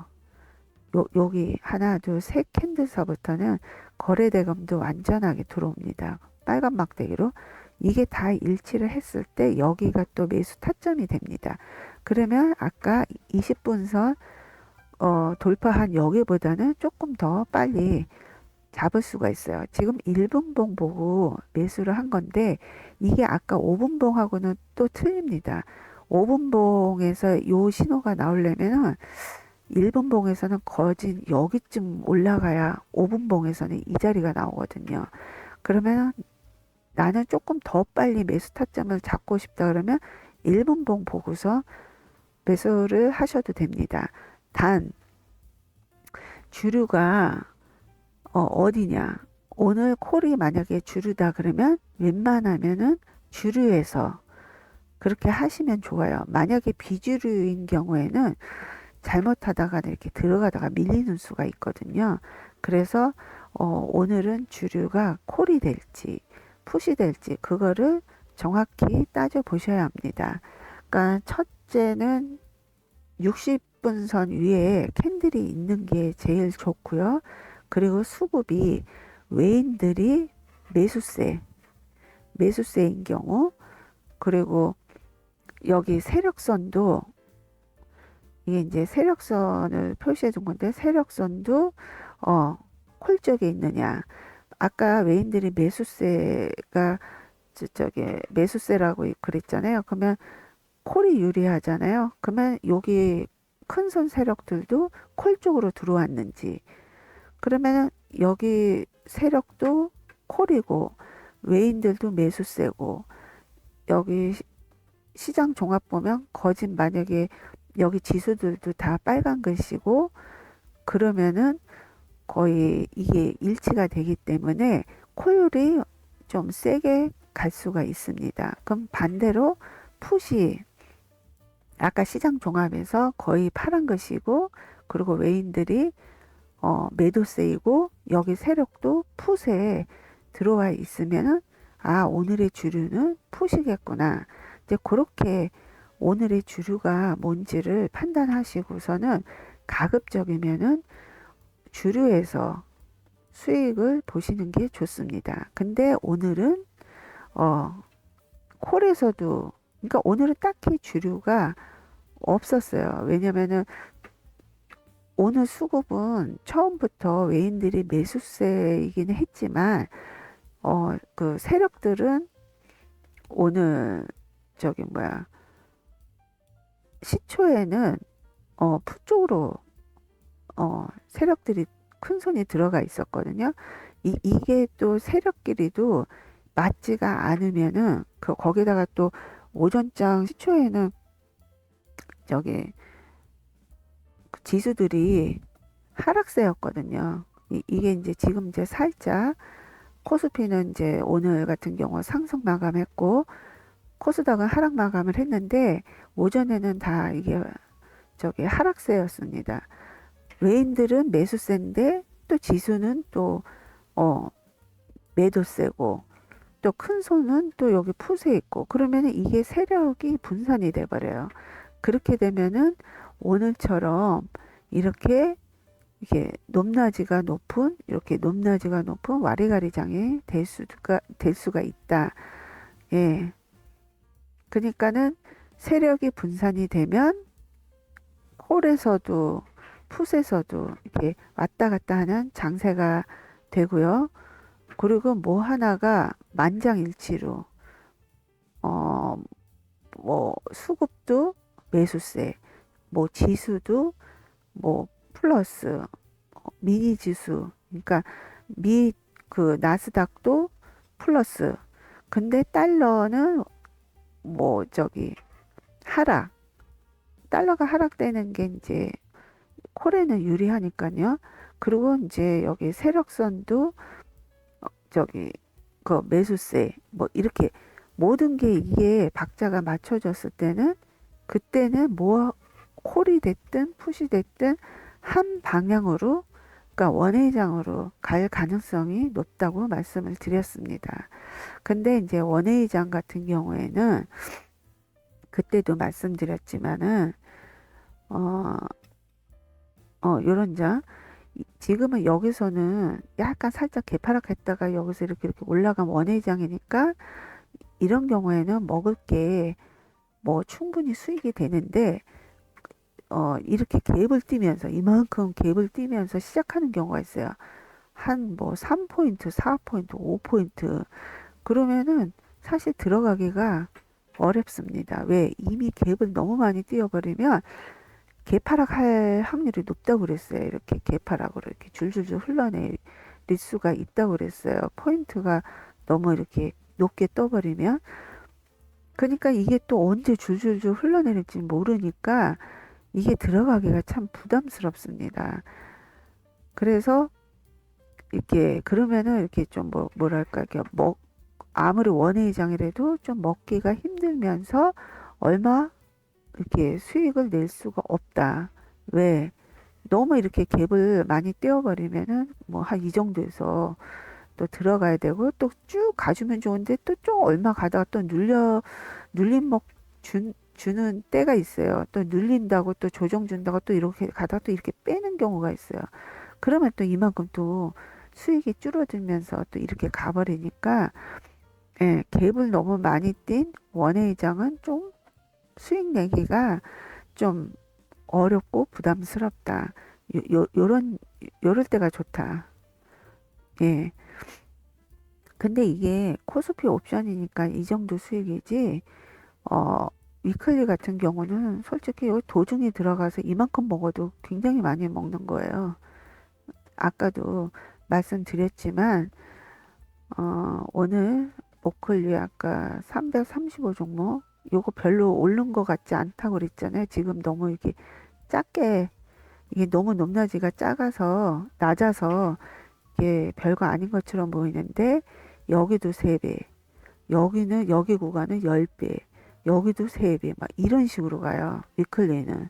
여기 하나 둘 셋 캔들서부터는 거래대금도 완전하게 들어옵니다. 빨간 막대기로 이게 다 일치를 했을 때 여기가 또 매수 타점이 됩니다. 그러면 아까 20분선 돌파한 여기보다는 조금 더 빨리 잡을 수가 있어요. 지금 1분봉 보고 매수를 한 건데 이게 아까 5분봉하고는 또 틀립니다. 5분봉에서 요 신호가 나오려면은 1분봉에서는 거진 여기쯤 올라가야 5분봉에서는 이 자리가 나오거든요. 그러면 나는 조금 더 빨리 매수 타점을 잡고 싶다 그러면 1분봉 보고서 매수를 하셔도 됩니다. 단 주류가 어디냐? 오늘 콜이 만약에 주류다 그러면 웬만하면은 주류에서 그렇게 하시면 좋아요. 만약에 비주류인 경우에는 잘못하다가 이렇게 들어가다가 밀리는 수가 있거든요. 그래서 오늘은 주류가 콜이 될지 풋이 될지 그거를 정확히 따져 보셔야 합니다. 그러니까 첫째는 60분 선 위에 캔들이 있는 게 제일 좋고요. 그리고 수급이 외인들이 매수세인 경우 그리고 여기 세력선도 이게 이제 세력선을 표시해 준 건데 세력선도 콜 쪽에 있느냐 아까 외인들이 매수세가 매수세라고 그랬잖아요. 그러면 콜이 유리하잖아요. 그러면 여기 큰 선 세력들도 콜 쪽으로 들어왔는지 그러면 여기 세력도 콜이고 외인들도 매수세고 여기 시장 종합 보면 거짓 만약에 여기 지수들도 다 빨간 글씨고 그러면은 거의 이게 일치가 되기 때문에 콜이 좀 세게 갈 수가 있습니다. 그럼 반대로 풋이 아까 시장 종합에서 거의 파란 것이고 그리고 외인들이 매도세이고 여기 세력도 풋에 들어와 있으면은 오늘의 주류는 풋이겠구나. 이제 그렇게 오늘의 주류가 뭔지를 판단하시고서는 가급적이면은 주류에서 수익을 보시는 게 좋습니다. 근데 오늘은 콜에서도, 그러니까 오늘은 딱히 주류가 없었어요. 왜냐면은 오늘 수급은 처음부터 외인들이 매수세이기는 했지만 그 세력들은 오늘 저기 뭐야 시초에는 푸 쪽으로 세력들이 큰 손이 들어가 있었거든요. 이게 또 세력끼리도 맞지가 않으면은 거기다가 또 오전장 시초에는 저기 그 지수들이 하락세였거든요. 이게 이제 지금 이제 살짝 코스피는 이제 오늘 같은 경우 상승 마감했고 코스닥은 하락 마감을 했는데 오전에는 다 이게 저기 하락세였습니다. 외인들은 매수세인데 또 지수는 또 매도세고 또 큰 손은 또 여기 푸세 있고 그러면은 이게 세력이 분산이 돼 버려요. 그렇게 되면은 오늘처럼 이렇게 이게 이렇게 높낮이가 높은 와리가리장이 될 수가 있다. 예. 그러니까는 세력이 분산이 되면 홀에서도 풋에서도 이렇게 왔다 갔다 하는 장세가 되고요. 그리고 뭐 하나가 만장일치로 뭐 수급도 매수세, 뭐 지수도 뭐 플러스 미니 지수, 그러니까 그 나스닥도 플러스. 근데 달러는 뭐 저기 하락, 달러가 하락되는 게 이제 콜에는 유리하니까요. 그리고 이제 여기 세력선도 저기 그 매수세 뭐 이렇게 모든 게 이게 박자가 맞춰졌을 때는 그때는 뭐 콜이 됐든 풋이 됐든 한 방향으로 그러니까 원회장으로 갈 가능성이 높다고 말씀을 드렸습니다. 근데 이제 원회장 같은 경우에는 그때도 말씀드렸지만은 어, 요런 장 지금은 여기서는 약간 살짝 개파락했다가 여기서 이렇게 올라간 원회장이니까 이런 경우에는 먹을 게 뭐 충분히 수익이 되는데 이렇게 갭을 뛰면서 이만큼 갭을 뛰면서 시작하는 경우가 있어요. 한 뭐 3포인트, 4포인트, 5포인트 그러면은 사실 들어가기가 어렵습니다. 왜? 이미 갭을 너무 많이 뛰어버리면 개파락할 확률이 높다고 그랬어요. 이렇게 개파락으로 이렇게 줄줄줄 흘러내릴 수가 있다고 그랬어요. 포인트가 너무 이렇게 높게 떠버리면. 그러니까 이게 또 언제 줄줄줄 흘러내릴지 모르니까 이게 들어가기가 참 부담스럽습니다. 그래서 이렇게 그러면은 이렇게 좀 뭐랄까 이렇게 아무리 원회의장이라도 좀 먹기가 힘들면서 얼마 이렇게 수익을 낼 수가 없다. 왜? 너무 이렇게 갭을 많이 떼어버리면은 뭐 한 이 정도에서 또 들어가야 되고 또 쭉 가주면 좋은데 또 좀 얼마 가다가 또 눌림 주는 때가 있어요. 또 눌린다고 또 조정 준다고 또 이렇게 가다가 또 이렇게 빼는 경우가 있어요. 그러면 또 이만큼 또 수익이 줄어들면서 또 이렇게 가버리니까 예, 갭을 너무 많이 띈 원회의장은 좀 수익 내기가 좀 어렵고 부담스럽다. 요럴 때가 좋다. 예. 근데 이게 코스피 옵션이니까 이 정도 수익이지, 위클리 같은 경우는 솔직히 여기 도중에 들어가서 이만큼 먹어도 굉장히 많이 먹는 거예요. 아까도 말씀드렸지만, 오늘 오클리 아까 335 종목, 요거 별로 오른 것 같지 않다고 그랬잖아요. 지금 너무 이게 작게, 이게 너무 높낮이가 낮아서 이게 별거 아닌 것처럼 보이는데, 여기도 3배, 여기 구간은 10배, 여기도 3배, 막 이런 식으로 가요. 위클리는.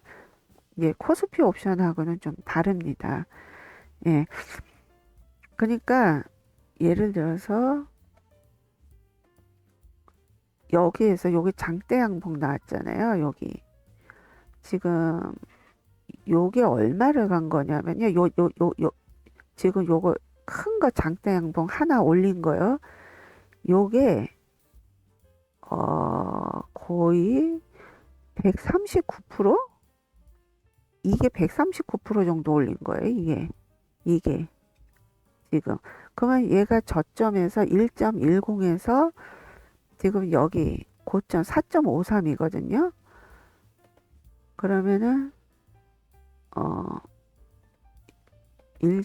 이게 코스피 옵션하고는 좀 다릅니다. 예. 그러니까, 예를 들어서, 여기에서 여기 장대 양봉 나왔잖아요. 여기. 지금, 요게 얼마를 간 거냐면요. 지금 요거 큰 거 장대양봉 하나 올린 거요. 요게 거의 139%? 이게 139% 정도 올린 거예요. 이게 지금. 그러면 얘가 저점에서 1.10에서 지금 여기 고점 4.53이거든요. 그러면은 어 1.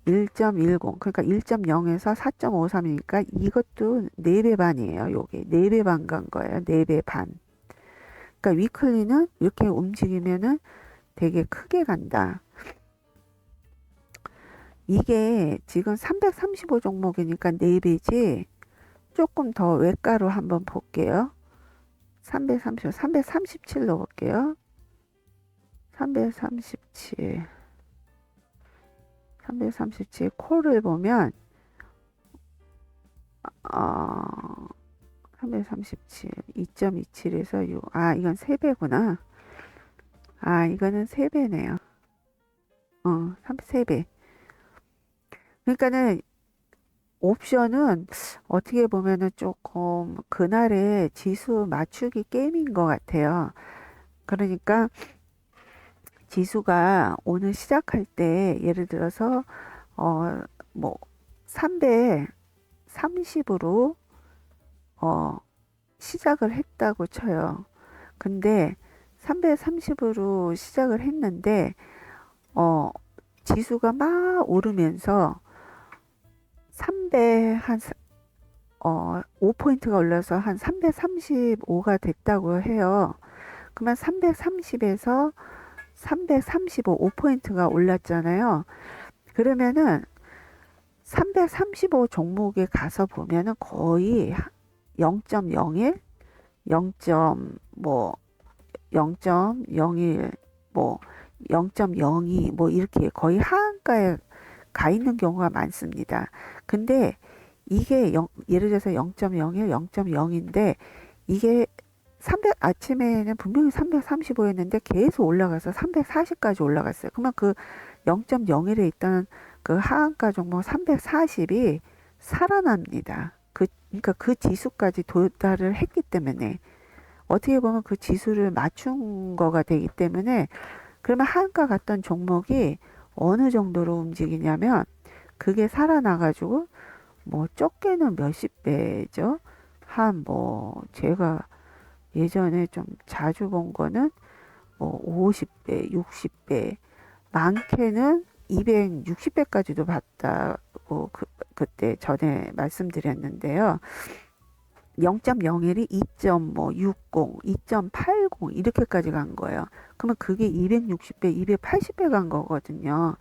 1.10 그러니까 1.0에서 4.53이니까 이것도 4배 반이에요. 요게 4배 반 간 거예요. 4배 반. 그러니까 위클리는 이렇게 움직이면은 되게 크게 간다. 이게 지금 335 종목이니까 4배지. 조금 더 외가로 한번 볼게요. 337로 볼게요. 337 콜을 보면 337 2.27에서 6. 이건 3배구나. 이거는 3배네요. 3배. 그러니까는 옵션은 어떻게 보면은 조금 그날의 지수 맞추기 게임인 것 같아요. 그러니까 지수가 오늘 시작할 때 예를 들어서 뭐 330으로 시작을 했다고 쳐요. 근데 330으로 시작을 했는데 지수가 막 오르면서 300 한 5포인트가 올라서 한 335가 됐다고 해요. 그러면 330에서 335 5포인트가 올랐잖아요. 그러면은 335 종목에 가서 보면은 거의 0.01, 0. 뭐 0.01, 뭐 0.02, 뭐 이렇게 거의 하한가에 가 있는 경우가 많습니다. 근데 이게 예를 들어서 0.01, 0.0인데 이게 아침에는 분명히 335였는데 계속 올라가서 340까지 올라갔어요. 그러면 그 0.01에 있던 그 하한가 종목 340이 살아납니다. 그러니까 그 지수까지 도달을 했기 때문에 어떻게 보면 그 지수를 맞춘 거가 되기 때문에 그러면 하한가 갔던 종목이 어느 정도로 움직이냐면 그게 살아나가지고 뭐 적게는 몇십 배죠. 한 뭐 제가 예전에 좀 자주 본 거는 뭐 50배, 60배, 많게는 260배까지도 봤다고 그때 전에 말씀드렸는데요. 0.01이 2.60, 2.80 이렇게까지 간 거예요. 그러면 그게 260배, 280배 간 거거든요.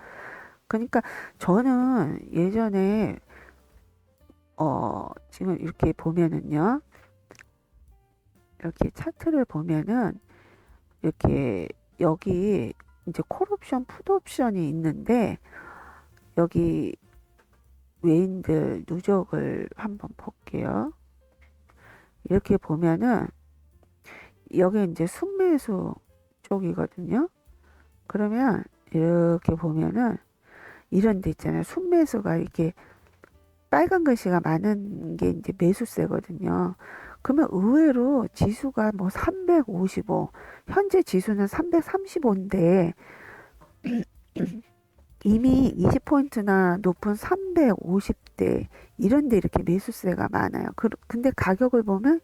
그러니까 저는 예전에 지금 이렇게 보면은요. 이렇게 차트를 보면은 이렇게 여기 이제 콜옵션, 풋옵션이 있는데 여기 외인들 누적을 한번 볼게요. 이렇게 보면은 여기 이제 순매수 쪽이거든요. 그러면 이렇게 보면은 이런 데 있잖아요. 순매수가 이렇게 빨간 글씨가 많은 게 이제 매수세거든요. 그러면 의외로 지수가 뭐 355, 현재 지수는 335인데 이미 20포인트나 높은 350대 이런 데 이렇게 매수세가 많아요. 근데 가격을 보면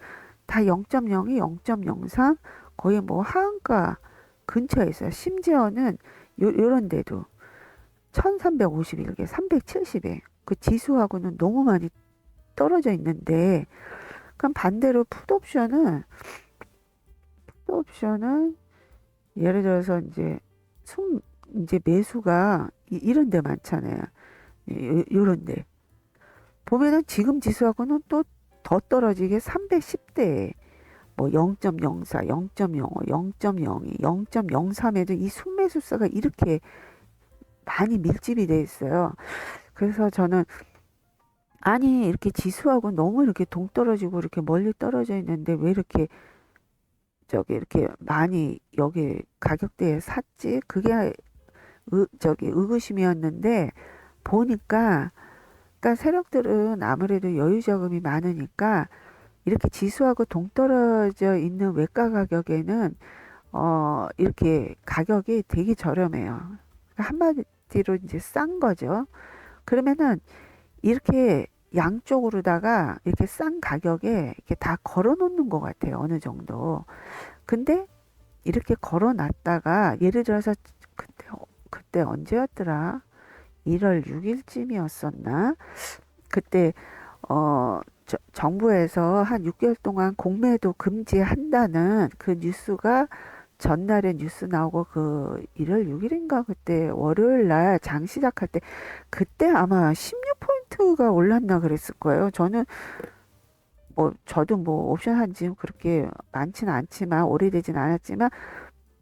다 0.02, 0.03 거의 뭐 하한가 근처에 있어요. 심지어는 요런 데도 1351개, 370에 그 지수하고는 너무 많이 떨어져 있는데 그럼 반대로 풋옵션은 예를 들어서 이제 매수가 이런 데 많잖아요. 요런 데 보면은 지금 지수하고는 또 더 떨어지게 310대 뭐 0.04, 0.05, 0.02, 0.03에도 이 순매수세가 이렇게 많이 밀집이 돼 있어요. 그래서 저는 아니 이렇게 지수하고 너무 이렇게 동떨어지고 이렇게 멀리 떨어져 있는데 왜 이렇게 저기 이렇게 많이 여기 가격대에 샀지? 그게 의구심이었는데 보니까, 그러니까 세력들은 아무래도 여유 자금이 많으니까 이렇게 지수하고 동떨어져 있는 외가 가격에는 이렇게 가격이 되게 저렴해요. 그러니까 한마디로 이제 싼 거죠. 그러면은 이렇게 양쪽으로다가 이렇게 싼 가격에 이렇게 다 걸어 놓는 것 같아요. 어느 정도. 근데 이렇게 걸어 놨다가 예를 들어서 그때 언제였더라? 1월 6일쯤이었었나? 그때 정부에서 한 6개월 동안 공매도 금지한다는 그 뉴스가 전날에 뉴스 나오고 그 1월 6일인가 그때 월요일 날 장 시작할 때 그때 아마 16포인트가 올랐나 그랬을 거예요. 저도 뭐 옵션 한지 그렇게 많지는 않지만 오래되진 않았지만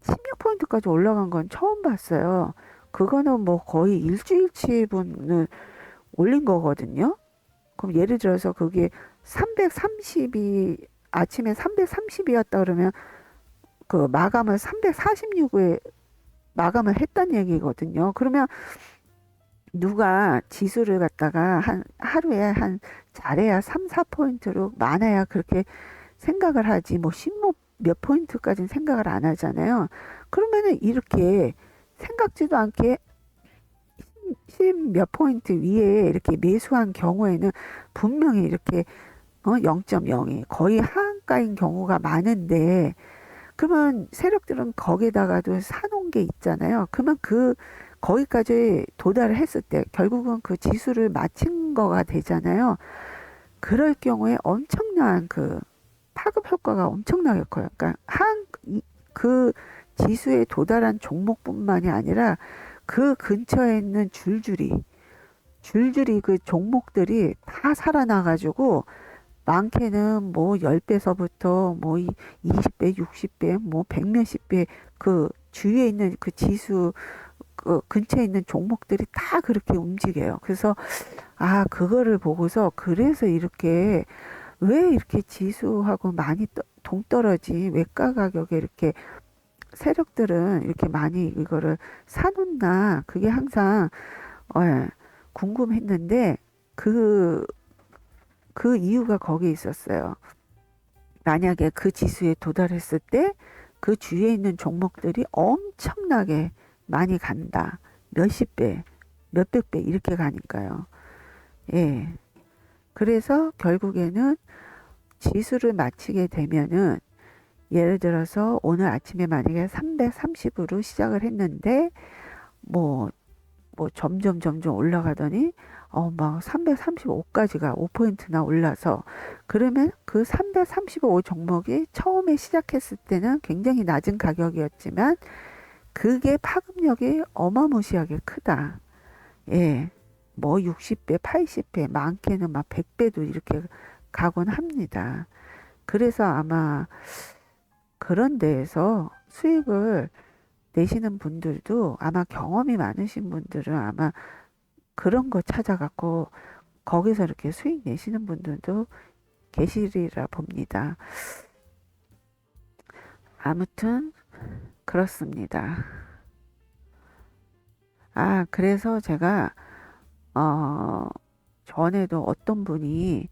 16포인트까지 올라간 건 처음 봤어요. 그거는 뭐 거의 일주일치분을 올린 거거든요. 그럼 예를 들어서 그게 330이 아침에 330이었다 그러면 그 마감을 346에 마감을 했단 얘기거든요. 그러면 누가 지수를 갖다가 한 하루에 한 잘해야 3, 4포인트로 많아야 그렇게 생각을 하지 뭐 10몇 몇 포인트까지는 생각을 안 하잖아요. 그러면은 이렇게 생각지도 않게 10몇 포인트 위에 이렇게 매수한 경우에는 분명히 이렇게 0.02 거의 하한가인 경우가 많은데 그러면 세력들은 거기다가도 사놓은 게 있잖아요. 그러면 거기까지 도달을 했을 때 결국은 그 지수를 맞춘 거가 되잖아요. 그럴 경우에 엄청난 그 파급 효과가 엄청나게 커요. 그러니까 그 지수에 도달한 종목뿐만이 아니라 그 근처에 있는 줄줄이 그 종목들이 다 살아나가지고 많게는 뭐 10배서부터 뭐 20배, 60배, 뭐 100몇십 배 그 주위에 있는 그 지수 그 근처에 있는 종목들이 다 그렇게 움직여요. 그래서 그거를 보고서 그래서 이렇게 왜 이렇게 지수하고 많이 동떨어지 외가 가격에 이렇게 세력들은 이렇게 많이 이거를 사놓나 그게 항상 예, 궁금했는데 그, 그 이유가 거기에 있었어요. 만약에 그 지수에 도달했을 때 그 주위에 있는 종목들이 엄청나게 많이 간다. 몇십 배, 몇백 배 이렇게 가니까요. 예. 그래서 결국에는 지수를 맞추게 되면은 예를 들어서 오늘 아침에 만약에 330으로 시작을 했는데 뭐 점점 올라가더니 막 335까지가 5포인트나 올라서 그러면 그 335 종목이 처음에 시작했을 때는 굉장히 낮은 가격이었지만 그게 파급력이 어마무시하게 크다. 예. 뭐 60배, 80배, 많게는 막 100배도 이렇게 가곤 합니다. 그래서 아마 그런 데에서 수익을 내시는 분들도 아마 경험이 많으신 분들은 아마 그런 거 찾아갖고 거기서 이렇게 수익 내시는 분들도 계시리라 봅니다. 아무튼 그렇습니다. 그래서 제가 어 전에도 어떤 분이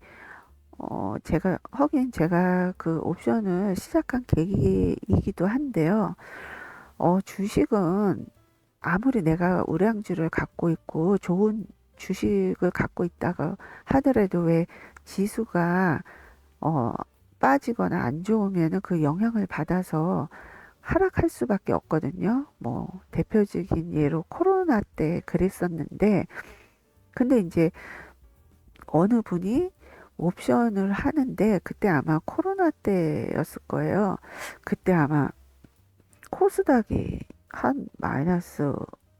제가 그 옵션을 시작한 계기이기도 한데요. 주식은 아무리 내가 우량주를 갖고 있고 좋은 주식을 갖고 있다가 하더라도 왜 지수가 어, 빠지거나 안 좋으면은 그 영향을 받아서 하락할 수밖에 없거든요. 뭐 대표적인 예로 코로나 때 그랬었는데 근데 이제 어느 분이 옵션을 하는데 그때 아마 코로나 때였을 거예요. 그때 아마 코스닥이 한 마이너스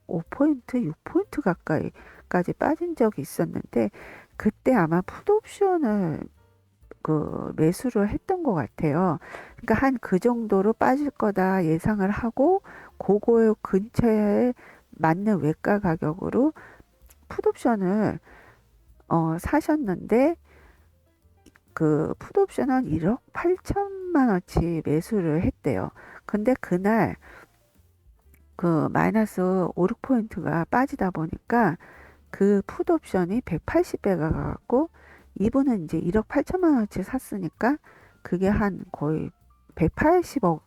5포인트, 6포인트 가까이까지 빠진 적이 있었는데 그때 아마 풋옵션을 그 매수를 했던 것 같아요. 그러니까 한 그 정도로 빠질 거다 예상을 하고 그거 근처에 맞는 외가 가격으로 풋옵션을 사셨는데 그 풋옵션은 1억 8천만 원치 매수를 했대요. 근데 그날 그 마이너스 5, 6포인트가 빠지다 보니까 그 풋 옵션이 180배가 가갖고 이분은 이제 1억 8천만 원어치 샀으니까 그게 한 거의 180억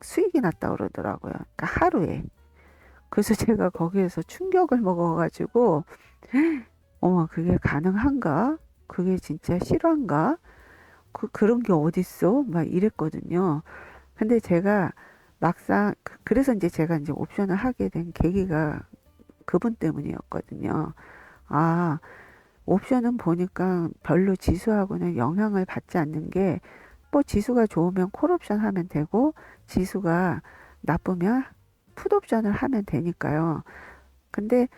수익이 났다 그러더라고요. 그러니까 하루에. 그래서 제가 거기에서 충격을 먹어가지고 그게 가능한가? 그게 진짜 실화인가? 그런 게 어딨어? 막 이랬거든요. 근데 제가 막상 그래서 이제 제가 이제 옵션을 하게 된 계기가 그분 때문이었거든요. 아, 옵션은 보니까 별로 지수하고는 영향을 받지 않는 게, 뭐 지수가 좋으면 콜옵션 하면 되고, 지수가 나쁘면 풋옵션을 하면 되니까요. 근데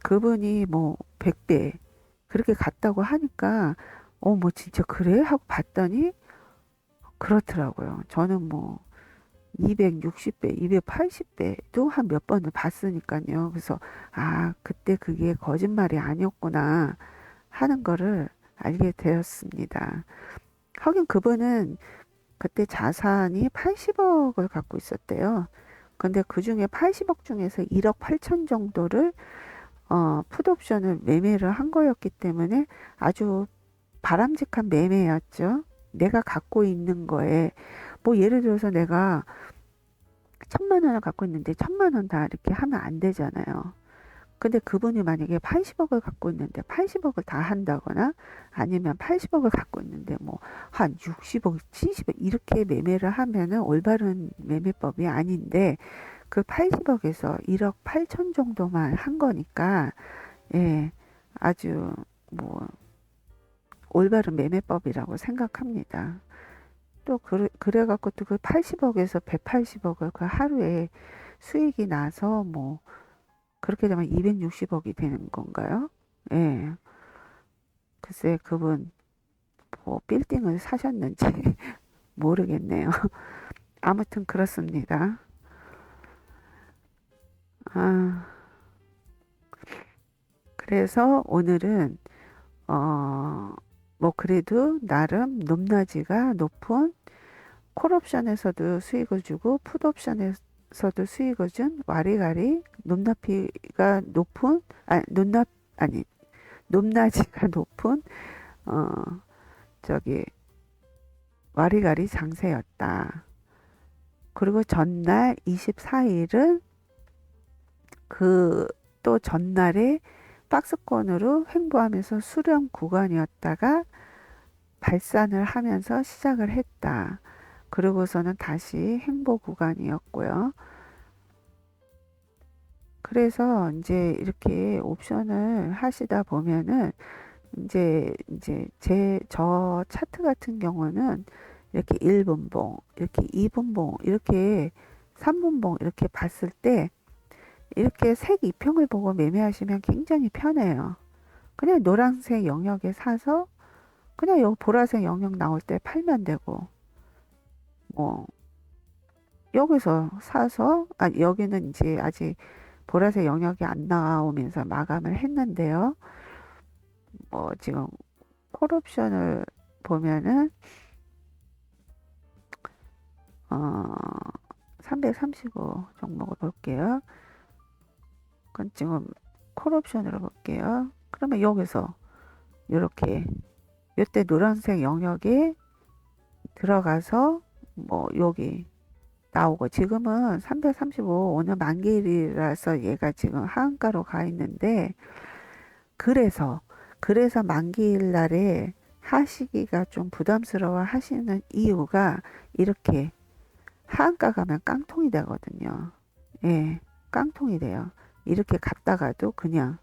그분이 뭐 100배 그렇게 갔다고 하니까, 뭐 진짜 그래? 하고 봤더니 그렇더라고요. 저는 뭐 260배, 280배도 한 몇 번을 봤으니까요. 그래서, 그때 그게 거짓말이 아니었구나 하는 거를 알게 되었습니다. 하긴 그분은 그때 자산이 80억을 갖고 있었대요. 근데 그 중에 80억 중에서 1억 8천 정도를 풋옵션을 매매를 한 거였기 때문에 아주 바람직한 매매였죠. 내가 갖고 있는 거에 뭐 예를 들어서 내가 1,000만 원을 갖고 있는데 1,000만 원 다 이렇게 하면 안 되잖아요. 근데 그분이 만약에 80억을 갖고 있는데 80억을 다 한다거나 아니면 80억을 갖고 있는데 뭐 한 60억, 70억 이렇게 매매를 하면은 올바른 매매법이 아닌데 그 80억에서 1억 8천 정도만 한 거니까 예, 아주 뭐 올바른 매매법이라고 생각합니다. 또 그래갖고 또 그 80억에서 180억을 그 하루에 수익이 나서 뭐 그렇게 되면 260억이 되는 건가요? 예. 글쎄 그분 뭐 빌딩을 사셨는지 모르겠네요. 아무튼 그렇습니다. 아, 그래서 오늘은 어, 뭐 그래도 나름 높낮이가 높은 콜옵션에서도 수익을 주고 풋옵션에서도 수익을 준 와리가리 높낮이가 높은 아니 높낮이가 높은 어 저기 와리가리 장세였다. 그리고 전날 24일은 그 또 전날에 박스권으로 횡보하면서 수렴 구간이었다가 발산을 하면서 시작을 했다. 그러고서는 다시 횡보 구간이었고요. 그래서 이제 이렇게 옵션을 하시다 보면은 이제 저 차트 같은 경우는 이렇게 1분봉, 이렇게 2분봉, 이렇게 3분봉 이렇게 봤을 때 이렇게 색 이평을 보고 매매하시면 굉장히 편해요. 그냥 노란색 영역에 사서 그냥 여기 보라색 영역 나올 때 팔면 되고 뭐 여기서 사서 여기는 이제 아직 보라색 영역이 안 나오면서 마감을 했는데요. 뭐 지금 콜옵션을 보면은 어 335 종목을 볼게요. 그건 지금 콜옵션으로 볼게요. 그러면 여기서 이렇게 이때 노란색 영역에 들어가서 뭐 여기 나오고 지금은 335 오늘 만기일이라서 얘가 지금 하한가로 가 있는데 그래서 만기일 날에 하시기가 좀 부담스러워 하시는 이유가 이렇게 하한가 가면 깡통이 되거든요. 예, 깡통이 돼요. 이렇게 갔다가도 그냥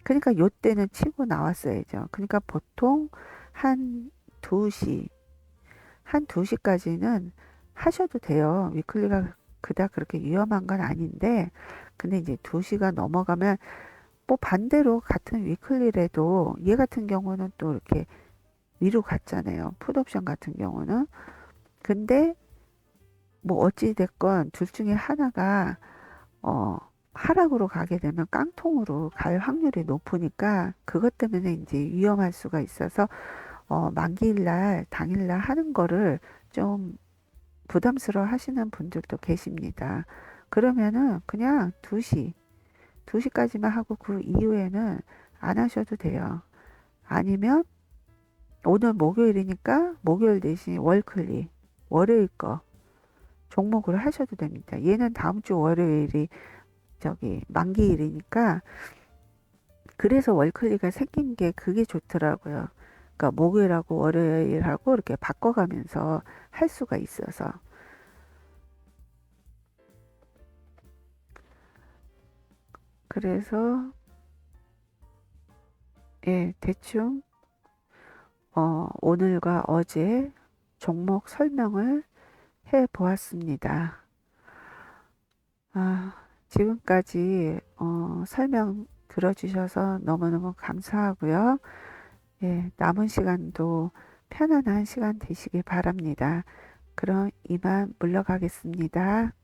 그러니까 요때는 치고 나왔어야죠. 그러니까 보통 한 2시 한 2시까지는 하셔도 돼요. 위클리가 그닥 그렇게 위험한 건 아닌데 근데 이제 2시가 넘어가면 뭐 반대로 같은 위클리라도 얘 같은 경우는 또 이렇게 위로 갔잖아요. 풋옵션 같은 경우는. 근데 뭐 어찌 됐건 둘 중에 하나가 어 하락으로 가게 되면 깡통으로 갈 확률이 높으니까 그것 때문에 이제 위험할 수가 있어서 만기일날 당일날 하는 거를 좀 부담스러워 하시는 분들도 계십니다. 그러면은 그냥 2시까지만 하고 그 이후에는 안 하셔도 돼요. 아니면 오늘 목요일이니까 목요일 대신 월클릭, 월요일 거 종목으로 하셔도 됩니다. 얘는 다음 주 월요일이 저기 만기일이니까 그래서 월클릭가 생긴 게 그게 좋더라고요. 그러니까 목요일하고 월요일하고 이렇게 바꿔가면서 할 수가 있어서. 그래서 예, 대충 오늘과 어제 종목 설명을 해 보았습니다. 아, 지금까지 설명 들어주셔서 너무너무 감사하고요. 예, 남은 시간도 편안한 시간 되시길 바랍니다. 그럼 이만 물러가겠습니다.